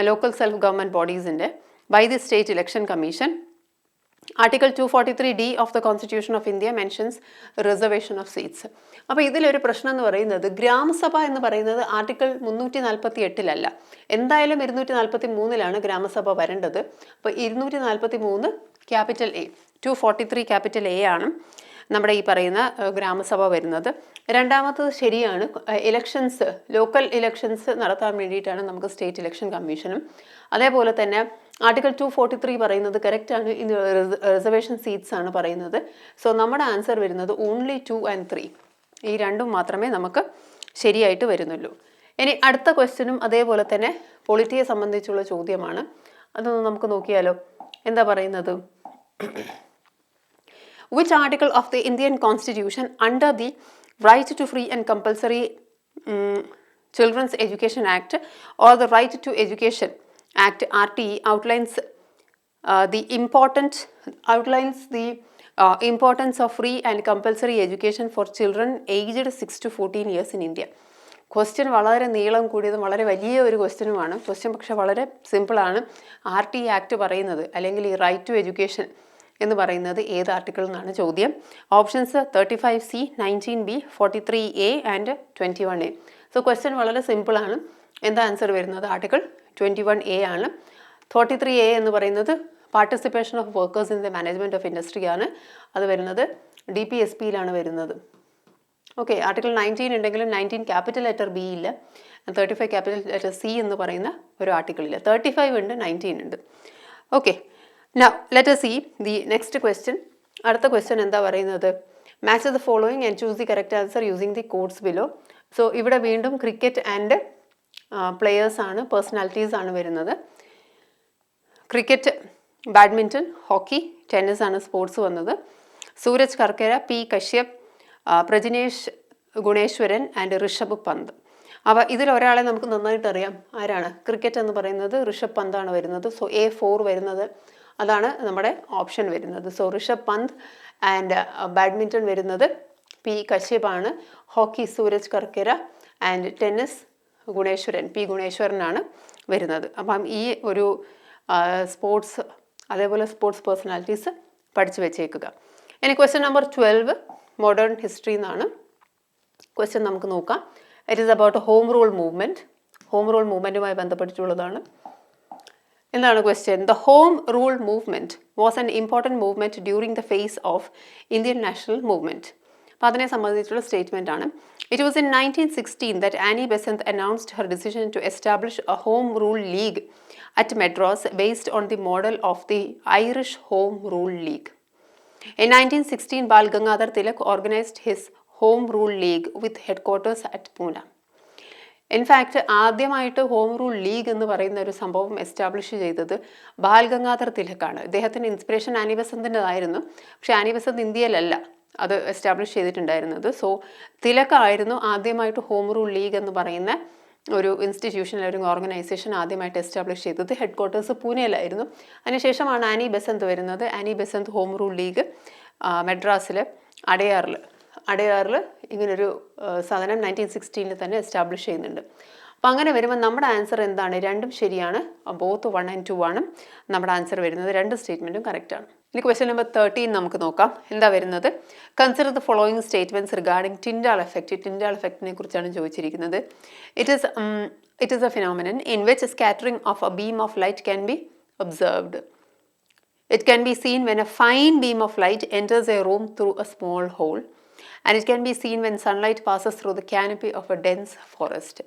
local self government ബോഡീസിൻ്റെ by the state election commission. Article 243D of the constitution of India mentions reservation of seats. അപ്പോൾ ഇതിലൊരു പ്രശ്നം എന്ന് പറയുന്നത് ഗ്രാമസഭ എന്ന് പറയുന്നത് article 348 എന്തായാലും 243 ഗ്രാമസഭ വരേണ്ടത്. അപ്പോൾ 243 ക്യാപിറ്റൽ എ, 243 ക്യാപിറ്റൽ എ ആണ് നമ്മുടെ ഈ പറയുന്ന ഗ്രാമസഭ വരുന്നത്. രണ്ടാമത്തത് ശരിയാണ്, ഇലക്ഷൻസ് ലോക്കൽ ഇലക്ഷൻസ് നടത്താൻ വേണ്ടിയിട്ടാണ് നമുക്ക് സ്റ്റേറ്റ് ഇലക്ഷൻ കമ്മീഷനും. അതേപോലെ തന്നെ ആർട്ടിക്കിൾ 243 പറയുന്നത് കറക്റ്റാണ്, റിസർവേഷൻ സീറ്റ്സ് ആണ് പറയുന്നത്. സോ നമ്മുടെ ആൻസർ വരുന്നത് ഓൺലി 2 and 3, ഈ രണ്ടും മാത്രമേ നമുക്ക് ശരിയായിട്ട് വരുന്നുള്ളൂ. ഇനി അടുത്ത ക്വസ്റ്റ്യനും അതേപോലെ തന്നെ പൊളിറ്റിയെ സംബന്ധിച്ചുള്ള ചോദ്യമാണ്. അതൊന്ന് നമുക്ക് നോക്കിയാലോ. എന്താ പറയുന്നത്? Which article of the Indian Constitution under the Right to Free and Compulsory Children's Education Act or the Right to Education Act RTE outlines the importance of free and compulsory education for children aged 6 to 14 years in India? Question വളരെ നീളം കൂടിയതും വളരെ വലിയ ഒരു ക്വസ്റ്റ്യനുമാണ്. Question പക്ഷേ വളരെ സിമ്പിളാണ്. RTE act പറയുന്നത് അല്ലെങ്കിൽ ഈ റൈറ്റ് ടു എഡ്യൂക്കേഷൻ എന്ന് പറയുന്നത് ഏത് ആർട്ടിക്കിൾ എന്നാണ് ചോദ്യം. Options 35C, 19B, 43A and 21A. So question വളരെ സിമ്പിളാണ്. എന്താ ആൻസർ വരുന്നത്? ആർട്ടിക്കിൾ 21A ആണ്. 43A എന്ന് പറയുന്നത് participation of workers in the management of industry ആണ്. അത് വരുന്നത് DPSPയിലാണ് വരുന്നത്. ഓക്കെ, ആർട്ടിക്കിൾ 19 ഉണ്ടെങ്കിലും 19 ക്യാപിറ്റൽ ലെറ്റർ B ഇല്ല, 35 ക്യാപിറ്റൽ ലെറ്റർ C എന്ന് പറയുന്ന ഒരു ആർട്ടിക്കിളില്ല. 35 ഉണ്ട്, 19 ഉണ്ട്. Okay, now let us see the next question. അടുത്ത ക്വസ്റ്റ്യൻ എന്താ പറയുന്നത്? Match the following and choose the correct answer using the codes below. So ഇവിടെ വീണ്ടും ക്രിക്കറ്റ് ആൻഡ് പ്ലെയേഴ്സ് ആണ്, പേഴ്സണാലിറ്റീസ് ആണ് വരുന്നത്. ക്രിക്കറ്റ്, ബാഡ്മിൻ്റൺ, ഹോക്കി, ടെന്നീസ് ആണ് സ്പോർട്സ് വന്നത്. Suraj Karkera, P Kashyap, Prajnesh Gunneswaran and Rishabh Pant. അപ്പോൾ ഇതിലൊരാളെ നമുക്ക് നന്നായിട്ട് അറിയാം. ആരാണ്? ക്രിക്കറ്റ് എന്ന് പറയുന്നത് ഋഷഭ് പന്താണ് വരുന്നത്. സോ A4 വരുന്നത് അതാണ് നമ്മുടെ ഓപ്ഷൻ വരുന്നത്. So Rishabh Pant. And badminton വരുന്നത് P കശ്യപ് ആണ്. Hockey Sooraj Karkera and tennis Gunneswaran, P ഗുണേശ്വരനാണ് വരുന്നത്. അപ്പം ഈ ഒരു സ്പോർട്സ് അതേപോലെ സ്പോർട്സ് പേഴ്സണാലിറ്റീസ് പഠിച്ചു വെച്ചേക്കുക. ഇനി ക്വസ്റ്റ്യൻ നമ്പർ 12 മോഡേൺ ഹിസ്റ്ററി എന്നാണ് ക്വസ്റ്റ്യൻ. നമുക്ക് നോക്കാം. It is about home rule movement. Home rule മൂവ്മെൻറ്റുമായി ബന്ധപ്പെട്ടിട്ടുള്ളതാണ്. എന്താണ് question? The home rule movement was an important movement during the phase of Indian national movement. അപ്പോൾ അതിനെ സംബന്ധിച്ചുള്ള സ്റ്റേറ്റ്മെൻ്റ് ആണ്. It was in 1916 that Annie Besant announced her decision to establish a Home Rule League at Madras based on the model of the Irish Home Rule League. In 1916, Bal Gangadhar Tilak organized his Home Rule League with headquarters at Pune. In fact ആദ്യമായിട്ട് home rule league എന്ന് പറയുന്ന ഒരു സംഭവം establish ചെയ്തത് ബാൽ ഗംഗാധർ തിലക്കാണ്. ഇദ്ദേഹത്തിൻ്റെ inspiration Annie ബസന്തിൻ്റെതായിരുന്നു. പക്ഷേ Annie Basant ഇന്ത്യയിലല്ല അത് establish ചെയ്തിട്ടുണ്ടായിരുന്നത്. സോ തിലക്കായിരുന്നു ആദ്യമായിട്ട് ഹോം റൂൾ ലീഗ് എന്ന് പറയുന്ന ഒരു ഇൻസ്റ്റിറ്റ്യൂഷൻ, ഒരു ഓർഗനൈസേഷൻ ആദ്യമായിട്ട് എസ്റ്റാബ്ലിഷ് ചെയ്തത്. ഹെഡ് ക്വാർട്ടേഴ്സ് പൂനെയിലായിരുന്നു. അതിനുശേഷമാണ് ആനി ബസന്ത് വരുന്നത്. Annie Besant home rule league മദ്രാസിൽ അടയാറിൽ ഇങ്ങനൊരു സാധനം 1916 തന്നെ എസ്റ്റാബ്ലിഷ് ചെയ്യുന്നുണ്ട്. അപ്പം അങ്ങനെ വരുമ്പോൾ നമ്മുടെ ആൻസർ എന്താണ്? രണ്ടും ശരിയാണ്. ബോത്ത് 1 and 2 ആണ് നമ്മുടെ ആൻസർ വരുന്നത്. രണ്ട് സ്റ്റേറ്റ്മെൻറ്റും കറക്റ്റാണ്. ഇനി ക്വസ്റ്റ്യൻ നമ്പർ 13 നമുക്ക് നോക്കാം. എന്താ വരുന്നത്? Consider the following statements regarding Tyndall effect. Tyndall എഫക്റ്റിനെ കുറിച്ചാണ് ചോദിച്ചിരിക്കുന്നത്. It is a phenomenon in which scattering of a beam of light can be observed. It can be seen when a fine beam of light enters a room through a small hole, and it can be seen when sunlight passes through the canopy of a dense forest.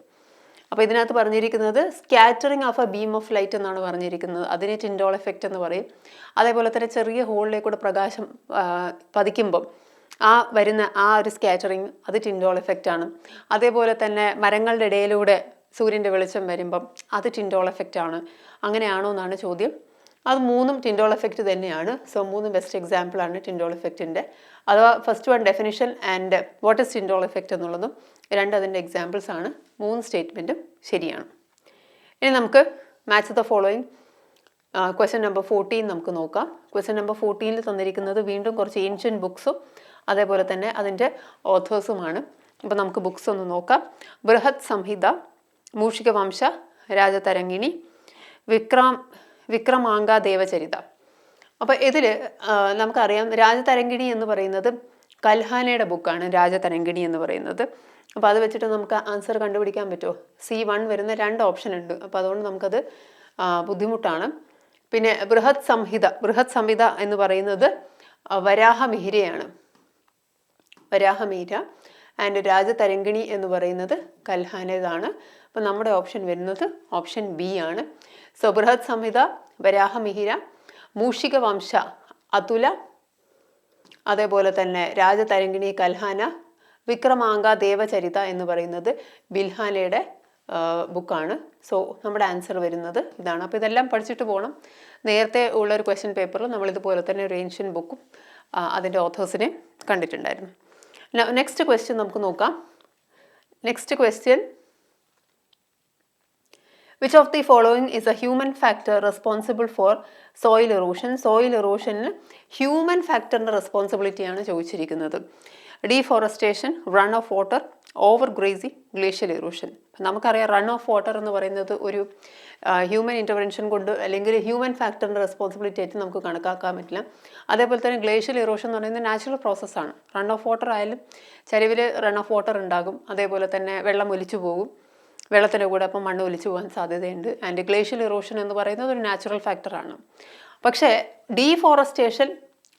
അപ്പോൾ ഇതിനകത്ത് പറഞ്ഞിരിക്കുന്നത് scattering of a beam of light എന്നാണ് പറഞ്ഞിരിക്കുന്നത്. അതിനെ ടിൻഡോൾ effect എന്ന് പറയും. അതേപോലെ തന്നെ ചെറിയ ഹോളിലേക്കൂടെ പ്രകാശം പതിക്കുമ്പം വരുന്ന ഒരു സ്കാറ്ററിങ്, അത് ടിൻഡോൾ എഫക്റ്റ് ആണ്. അതേപോലെ തന്നെ മരങ്ങളുടെ ഇടയിലൂടെ സൂര്യൻ്റെ വെളിച്ചം വരുമ്പം അത് ടിൻഡോൾ എഫക്റ്റ് ആണ്. അങ്ങനെയാണോ എന്നാണ് ചോദ്യം. അത് മൂന്നും ടിൻഡോൾ എഫക്റ്റ് തന്നെയാണ്. സോ മൂന്ന് ബെസ്റ്റ് എക്സാമ്പിളാണ് ടിൻഡോൾ എഫക്റ്റിൻ്റെ. അഥവാ first one definition and what is Tyndall effect എന്നുള്ളതും രണ്ട് അതിൻ്റെ എക്സാമ്പിൾസ് ആണ്. മൂന്ന് സ്റ്റേറ്റ്മെൻറ്റും ശരിയാണ്. ഇനി നമുക്ക് match the following question number 14 നമുക്ക് നോക്കാം. ക്വസ്റ്റ്യൻ നമ്പർ 14 തന്നിരിക്കുന്നത് വീണ്ടും കുറച്ച് ഏൻഷ്യൻ ബുക്സും അതേപോലെ തന്നെ അതിൻ്റെ ഓഥേഴ്സുമാണ്. അപ്പോൾ നമുക്ക് ബുക്സ് ഒന്ന് നോക്കാം. ബൃഹത് സംഹിത, മൂഷികവംശ, രാജതരംഗിണി, വിക്രമാംഗ ദേവചരിത. അപ്പോൾ ഇതിൽ നമുക്കറിയാം രാജതരംഗിണി എന്ന് പറയുന്നത് കൽഹാനയുടെ ബുക്കാണ്. രാജതരംഗിണി എന്ന് പറയുന്നത്. അപ്പോൾ അത് വെച്ചിട്ട് നമുക്ക് ആൻസർ കണ്ടുപിടിക്കാൻ പറ്റുമോ? C1 വരുന്ന 2 ഓപ്ഷൻ ഉണ്ട്. അപ്പോൾ അതുകൊണ്ട് നമുക്കത് ബുദ്ധിമുട്ടാണ്. പിന്നെ ബൃഹത് സംഹിത എന്ന് പറയുന്നത് വരാഹമിഹിരയാണ്. വരാഹമിഹിര. ആൻഡ് രാജതരംഗിണി എന്ന് പറയുന്നത് കൽഹാനേതാണ്. അപ്പോൾ നമ്മുടെ ഓപ്ഷൻ വരുന്നത് ഓപ്ഷൻ ബി ആണ്. സോ ബൃഹത് സംഹിത, വരാഹമിഹിര, മൂഷികവംശ അതുല, അതേപോലെ തന്നെ രാജതരംഗിണി കൽഹാന, വിക്രമാംഗ ദേവചരിത എന്ന് പറയുന്നത് ബിൽഹാനയുടെ ബുക്കാണ്. സോ നമ്മുടെ ആൻസർ വരുന്നത് ഇതാണ്. അപ്പോൾ ഇതെല്ലാം പഠിച്ചിട്ട് പോകണം. നേരത്തെ ഉള്ളൊരു ക്വസ്റ്റ്യൻ പേപ്പറിൽ നമ്മളിതുപോലെ തന്നെ ഒരു ഏൻഷ്യൻ ബുക്കും അതിൻ്റെ ഓഥേഴ്സിനെ കണ്ടിട്ടുണ്ടായിരുന്നു. നെക്സ്റ്റ് ക്വസ്റ്റ്യൻ നമുക്ക് നോക്കാം. Next question, which of the following is a human factor responsible for soil erosion? Soil ഇറോഷന് ഹ്യൂമൻ ഫാക്ടറിൻ്റെ റെസ്പോൺസിബിലിറ്റിയാണ് ചോദിച്ചിരിക്കുന്നത്. Deforestation, run off water, overgrazing, glacial erosion. നമുക്കറിയാം റൺ ഓഫ് വാട്ടർ എന്ന് പറയുന്നത് ഒരു ഹ്യൂമൻ ഇൻ്റർവെൻഷൻ കൊണ്ട് അല്ലെങ്കിൽ ഹ്യൂമൻ ഫാക്ടറിൻ്റെ റെസ്പോൺസിബിലിറ്റി ആയിട്ട് നമുക്ക് കണക്കാക്കാൻ പറ്റില്ല. അതേപോലെ തന്നെ ഗ്ലേഷ്യൽ ഇറോഷൻ എന്ന് പറയുന്നത് നാച്ചുറൽ പ്രോസസ്സാണ്. റൺ ഓഫ് വാട്ടർ ആയാലും ചരിവിൽ റൺ ഓഫ് വാട്ടർ ഉണ്ടാകും. അതേപോലെ തന്നെ വെള്ളം ഒലിച്ചു പോകും. വെള്ളത്തിൻ്റെ കൂടെ അപ്പം മണ്ണ് ഒലിച്ചു പോകാൻ സാധ്യതയുണ്ട്. ആൻഡ് ഗ്ലേഷ്യൽ ഇറോഷൻ എന്ന് പറയുന്നത് ഒരു നാച്ചുറൽ ഫാക്ടറാണ്. പക്ഷേ ഡീഫോറസ്റ്റേഷൻ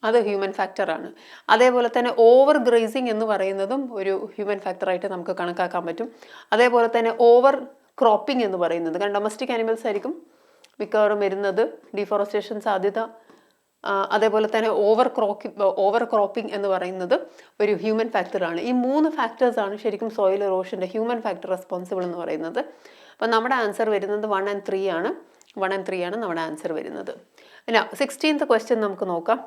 അത് ഹ്യൂമൻ ഫാക്ടറാണ്. അതേപോലെ തന്നെ ഓവർ ഗ്രേസിംഗ് എന്ന് പറയുന്നതും ഒരു ഹ്യൂമൻ ഫാക്ടറായിട്ട് നമുക്ക് കണക്കാക്കാൻ പറ്റും. അതേപോലെ തന്നെ ഓവർ ക്രോപ്പിംഗ് എന്ന് പറയുന്നത്, കാരണം ഡൊമസ്റ്റിക് ആനിമൽസ് ആയിരിക്കും മിക്കവാറും വരുന്നത്. ഡീഫോറസ്റ്റേഷൻ സാധ്യത, അതേപോലെ തന്നെ ഓവർ ക്രോപ്പിംഗ് എന്ന് പറയുന്നത് ഒരു ഹ്യൂമൻ ഫാക്ടറാണ്. ഈ 3 ഫാക്ടേഴ്സാണ് ശരിക്കും സോയിൽ ഇറോഷൻ്റെ ഹ്യൂമൻ ഫാക്ടർ റെസ്പോൺസിബിൾ എന്ന് പറയുന്നത്. അപ്പോൾ നമ്മുടെ ആൻസർ വരുന്നത് 1 and 3 ആണ്. 1 and 3 ആണ് നമ്മുടെ ആൻസർ വരുന്നത്. പിന്നെ 16th ക്വസ്റ്റ്യൻ നമുക്ക് നോക്കാം.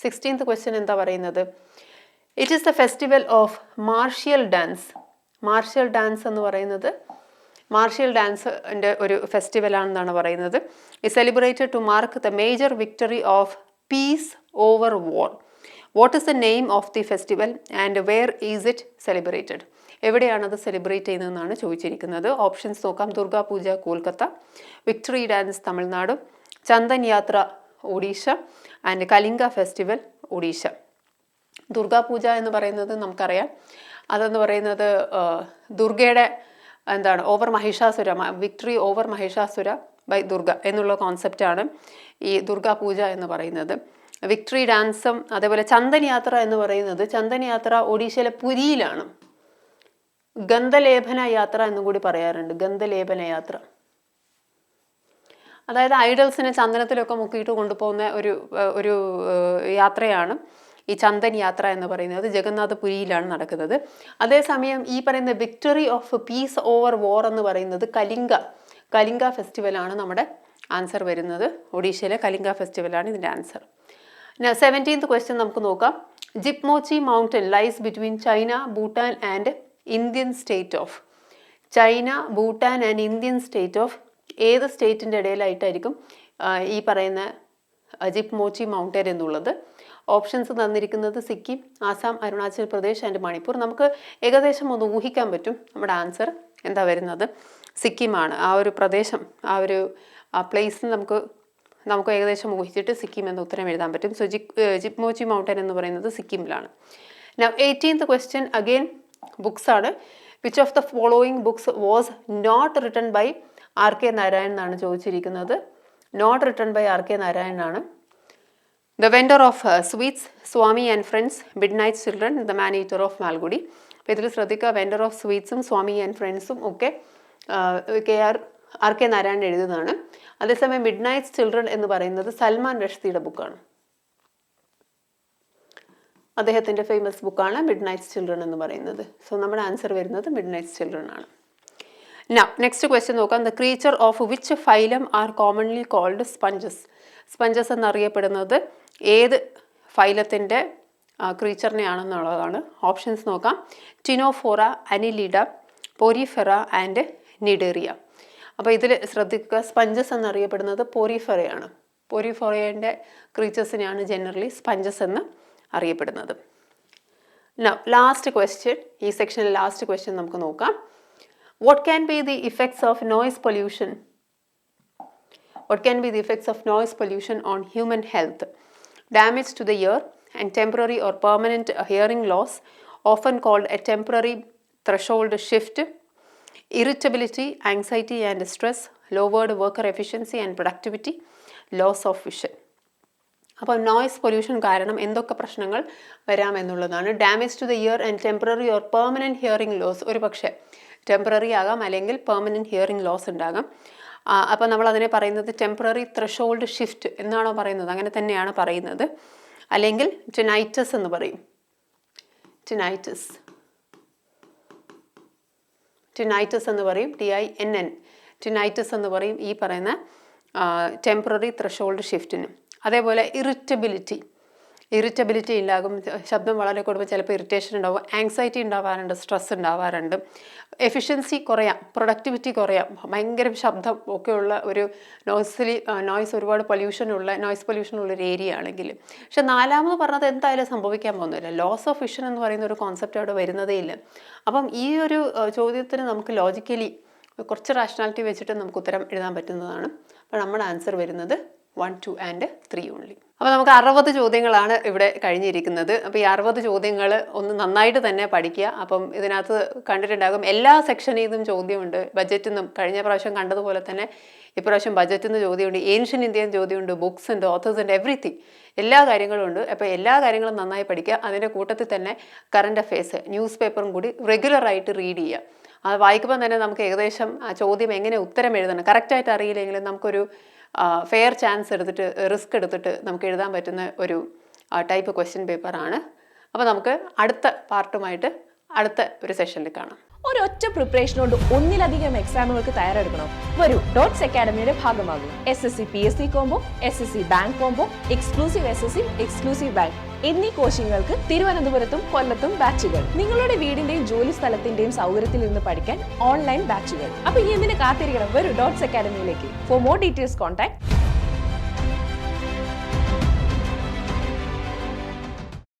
16th ക്വസ്റ്റ്യൻ എന്താ പറയുന്നത്? It is the festival of martial dance. Martial dance എന്ന് പറയുന്നത് മാർഷ്യൽ ഡാൻസിൻ്റെ ഒരു ഫെസ്റ്റിവലാണെന്നാണ് പറയുന്നത്. It celebrated to mark the major victory of peace over war. What is the name of the festival and where is it celebrated? എവിടെയാണത് celebrate ചെയ്യുന്നതെന്നാണ് ചോദിച്ചിരിക്കുന്നത്. Options നോക്കാം. Durga Puja Kolkata, victory dance Tamil Nadu, Chandan Yatra Odisha and Kalinga festival Odisha. Durga Puja എന്ന് പറയുന്നത് നമുക്കറിയാം. അതെന്ന് പറയുന്നത് ദുർഗയുടെ over Mahishasura, victory over Mahishasura by Durga എന്നുള്ള കോൺസെപ്റ്റാണ് ഈ ദുർഗാ പൂജ എന്ന് പറയുന്നത്. വിക്ടറി ഡാൻസും അതേപോലെ ചന്ദൻ യാത്ര എന്ന് പറയുന്നത്, ചന്ദൻ യാത്ര ഒഡീഷയിലെ പുരിയിലാണ്. ഗന്ധലേപന യാത്ര എന്നും കൂടി പറയാറുണ്ട്. ഗന്ധലേപന യാത്ര അതായത് ഐഡൽസിനെ ചന്ദനത്തിലൊക്കെ മുക്കിയിട്ട് കൊണ്ടുപോകുന്ന ഒരു യാത്രയാണ് ഈ ചന്ദൻ യാത്ര എന്ന് പറയുന്നത്. ജഗന്നാഥപുരിയിലാണ് നടക്കുന്നത്. അതേസമയം ഈ പറയുന്ന victory of peace over war എന്ന് പറയുന്നത് കലിംഗ ഫെസ്റ്റിവലാണ് നമ്മുടെ ആൻസർ വരുന്നത്. ഒഡീഷയിലെ കലിംഗ ഫെസ്റ്റിവലാണ് ഇതിൻ്റെ ആൻസർ. 17th ക്വസ്റ്റ്യൻ നമുക്ക് നോക്കാം. Gipmochi mountain lies between China, Bhutan and Indian state of. China, Bhutan and Indian state of ഏത് സ്റ്റേറ്റിൻ്റെ ഇടയിലായിട്ടായിരിക്കും ഈ പറയുന്ന ജിപ്മോച്ചി മൗണ്ടൻ എന്നുള്ളത്? ഓപ്ഷൻസ് തന്നിരിക്കുന്നത് സിക്കിം, ആസാം, അരുണാചൽ പ്രദേശ് ആൻഡ് മണിപ്പൂർ. നമുക്ക് ഏകദേശം ഒന്ന് ഊഹിക്കാൻ പറ്റും നമ്മുടെ ആൻസർ എന്താ വരുന്നത്. സിക്കിമാണ്. ആ ഒരു പ്രദേശം, ആ പ്ലേസ് നമുക്ക് ഏകദേശം ഊഹിച്ചിട്ട് സിക്കിം എന്ന ഉത്തരം എഴുതാൻ പറ്റും. സോ ജിപ്മോച്ചി മൗണ്ടൻ എന്ന് പറയുന്നത് സിക്കിമിലാണ്. Now 18th question again books ആണ്. Which of the following books was not written by R K Narayan എന്നാണ് ചോദിച്ചിരിക്കുന്നത്. Not written by R K Narayan ആണ്. The vendor of sweets, Swami and friends, midnight children, the man eater of Malgudi. അപ്പോൾ ഇതിൽ ശ്രദ്ധിക്കുക, vendor of സ്വീറ്റ്സും Swami and ഫ്രണ്ട്സും ഒക്കെ R K Narayan എഴുതുന്നതാണ്. അതേസമയം മിഡ് നൈറ്റ് ചിൽഡ്രൻ എന്ന് പറയുന്നത് സൽമാൻ റഷ്ദിയുടെ ബുക്കാണ്. അദ്ദേഹത്തിൻ്റെ ഫേമസ് ബുക്കാണ് മിഡ് നൈറ്റ് ചിൽഡ്രൻ എന്ന് പറയുന്നത്. സോ നമ്മുടെ ആൻസർ വരുന്നത് മിഡ് നൈറ്റ് ചിൽഡ്രൻ ആണ്. നെക്സ്റ്റ് ക്വസ്റ്റ്യൻ നോക്കാം. The creature of which phylum are commonly called sponges. Sponges എന്നറിയപ്പെടുന്നത് ഏത് ഫൈലത്തിൻ്റെ ക്രീച്ചറിനെയാണെന്നുള്ളതാണ്. ഓപ്ഷൻസ് നോക്കാം. Ctenophora, annelida, porifera and cnidaria. അപ്പോൾ ഇതിൽ ശ്രദ്ധിക്കുക, സ്പഞ്ചസ് എന്നറിയപ്പെടുന്നത് പോരിഫെറയാണ്. പോരിഫെറയുടെ ക്രീച്ചേഴ്സിനെയാണ് ജനറലി സ്പഞ്ചസ് എന്ന് അറിയപ്പെടുന്നത്. ലാസ്റ്റ് ക്വസ്റ്റ്യൻ, ഈ സെക്ഷനിൽ ലാസ്റ്റ് ക്വസ്റ്റ്യൻ നമുക്ക് നോക്കാം. What can be the effects of noise pollution? What can be the effects of noise pollution on human health? Damage to the ear and temporary or permanent hearing loss, often called a temporary threshold shift, irritability, anxiety and stress, lowered worker efficiency and productivity, loss of vision. അപ്പോൾ noise pollution കാരണം എന്തൊക്കെ പ്രശ്നങ്ങൾ വരാമെന്നുള്ളതാണ്. Damage to the ear and temporary or permanent hearing loss. ഒരു പക്ഷേ temporary ആകാം, അല്ലെങ്കിൽ permanent hearing loss ഉണ്ടാകാം. അപ്പോൾ നമ്മൾ അതിനെ പറയുന്നത് ടെമ്പററി ത്രഷോൾഡ് ഷിഫ്റ്റ് എന്നാണോ പറയുന്നത്? അങ്ങനെ തന്നെയാണ് പറയുന്നത്. അല്ലെങ്കിൽ ടിനൈറ്റസ് എന്ന് പറയും. ടിനൈറ്റസ് എന്ന് പറയും. TINN. ടിനൈറ്റസ് എന്ന് പറയും ഈ പറയുന്ന ടെമ്പററി ത്രഷോൾഡ് ഷിഫ്റ്റിന്. അതേപോലെ ഇറിറ്റബിലിറ്റി ഉണ്ടാകും. ശബ്ദം വളരെ കൂടുമ്പോൾ ചിലപ്പോൾ ഇറിറ്റേഷൻ ഉണ്ടാവും. ആങ്സൈറ്റി ഉണ്ടാവാറുണ്ട്, സ്ട്രെസ് ഉണ്ടാവാറുണ്ട്. എഫിഷ്യൻസി കുറയാം, പ്രൊഡക്ടിവിറ്റി കുറയാം. ഭയങ്കര ശബ്ദം ഒക്കെയുള്ള ഒരു നോയ്സ് ഒരുപാട് നോയ്സ് പൊല്യൂഷനുള്ള ഒരു ഏരിയ ആണെങ്കിൽ. പക്ഷെ നാലാമത് പറഞ്ഞത് എന്തായാലും സംഭവിക്കാൻ പോകുന്നില്ല. ലോസ് ഓഫ് വിഷൻ എന്ന് പറയുന്ന ഒരു കോൺസെപ്റ്റ് അവിടെ വരുന്നതേ ഇല്ല. അപ്പം ഈ ഒരു ചോദ്യത്തിന് നമുക്ക് ലോജിക്കലി കുറച്ച് റാഷണാലിറ്റി വെച്ചിട്ട് നമുക്ക് ഉത്തരം എഴുതാൻ പറ്റുന്നതാണ്. അപ്പോൾ നമ്മുടെ ആൻസർ വരുന്നത് 1, 2 and 3 ഓൺലി. അപ്പോൾ നമുക്ക് 60 ചോദ്യങ്ങളാണ് ഇവിടെ കഴിഞ്ഞിരിക്കുന്നത്. അപ്പോൾ ഈ 60 ചോദ്യങ്ങൾ ഒന്ന് നന്നായിട്ട് തന്നെ പഠിക്കുക. അപ്പം ഇതിനകത്ത് കണ്ടിട്ടുണ്ടാകും എല്ലാ സെക്ഷനിൽ നിന്നും ചോദ്യമുണ്ട്. ബജറ്റിൽ നിന്നും കഴിഞ്ഞ പ്രാവശ്യം കണ്ടതുപോലെ തന്നെ ഇപ്രാവശ്യം ബജറ്റിൽ നിന്ന് ചോദ്യമുണ്ട്, ഏൻഷ്യൻ ഇന്ത്യൻ ചോദ്യമുണ്ട്, ബുക്സ് ഉണ്ട്, ഓത്തേഴ്സ് ഉണ്ട്, എവറിത്തിങ്, എല്ലാ കാര്യങ്ങളും ഉണ്ട്. അപ്പോൾ എല്ലാ കാര്യങ്ങളും നന്നായി പഠിക്കുക. അതിൻ്റെ കൂട്ടത്തിൽ തന്നെ കറണ്ട് അഫെയർസ്, ന്യൂസ് പേപ്പറും കൂടി റെഗുലറായിട്ട് റീഡ് ചെയ്യുക. അത് വായിക്കുമ്പോൾ തന്നെ നമുക്ക് ഏകദേശം ആ ചോദ്യം എങ്ങനെ ഉത്തരം എഴുതണം കറക്റ്റായിട്ട് അറിയില്ലെങ്കിലും നമുക്കൊരു ഫെയർ ചാൻസ് എടുത്തിട്ട്, റിസ്ക് എടുത്തിട്ട് നമുക്ക് എഴുതാൻ പറ്റുന്ന ഒരു ടൈപ്പ് ക്വസ്റ്റ്യൻ പേപ്പറാണ്. അപ്പോൾ നമുക്ക് അടുത്ത പാർട്ടുമായിട്ട് അടുത്ത ഒരു സെഷനിൽ കാണാം. ഒരൊറ്റ പ്രിപ്പറേഷൻ കൊണ്ട് ഒന്നിലധികം എക്സാമുകൾക്ക് തയ്യാറെടുക്കണം. വരൂ, ഡോട്ട്സ് അക്കാഡമിയുടെ ഭാഗമാകും. SSC PSC combo, SSC bank combo, exclusive SSC, exclusive bank എന്നീ കോച്ചിങ്ങുകൾക്ക് തിരുവനന്തപുരത്തും കൊല്ലത്തും ബാച്ചുകൾ. നിങ്ങളുടെ വീടിന്റെയും ജോലി സ്ഥലത്തിന്റെയും സൗകര്യത്തിൽ നിന്ന് പഠിക്കാൻ ഓൺലൈൻ ബാച്ചുകൾ. അപ്പൊ ഇനി എന്തിനു കാത്തിരിക്കണം? വരൂ ഡോട്ട്സ് അക്കാഡമിയിലേക്ക്. For more details contact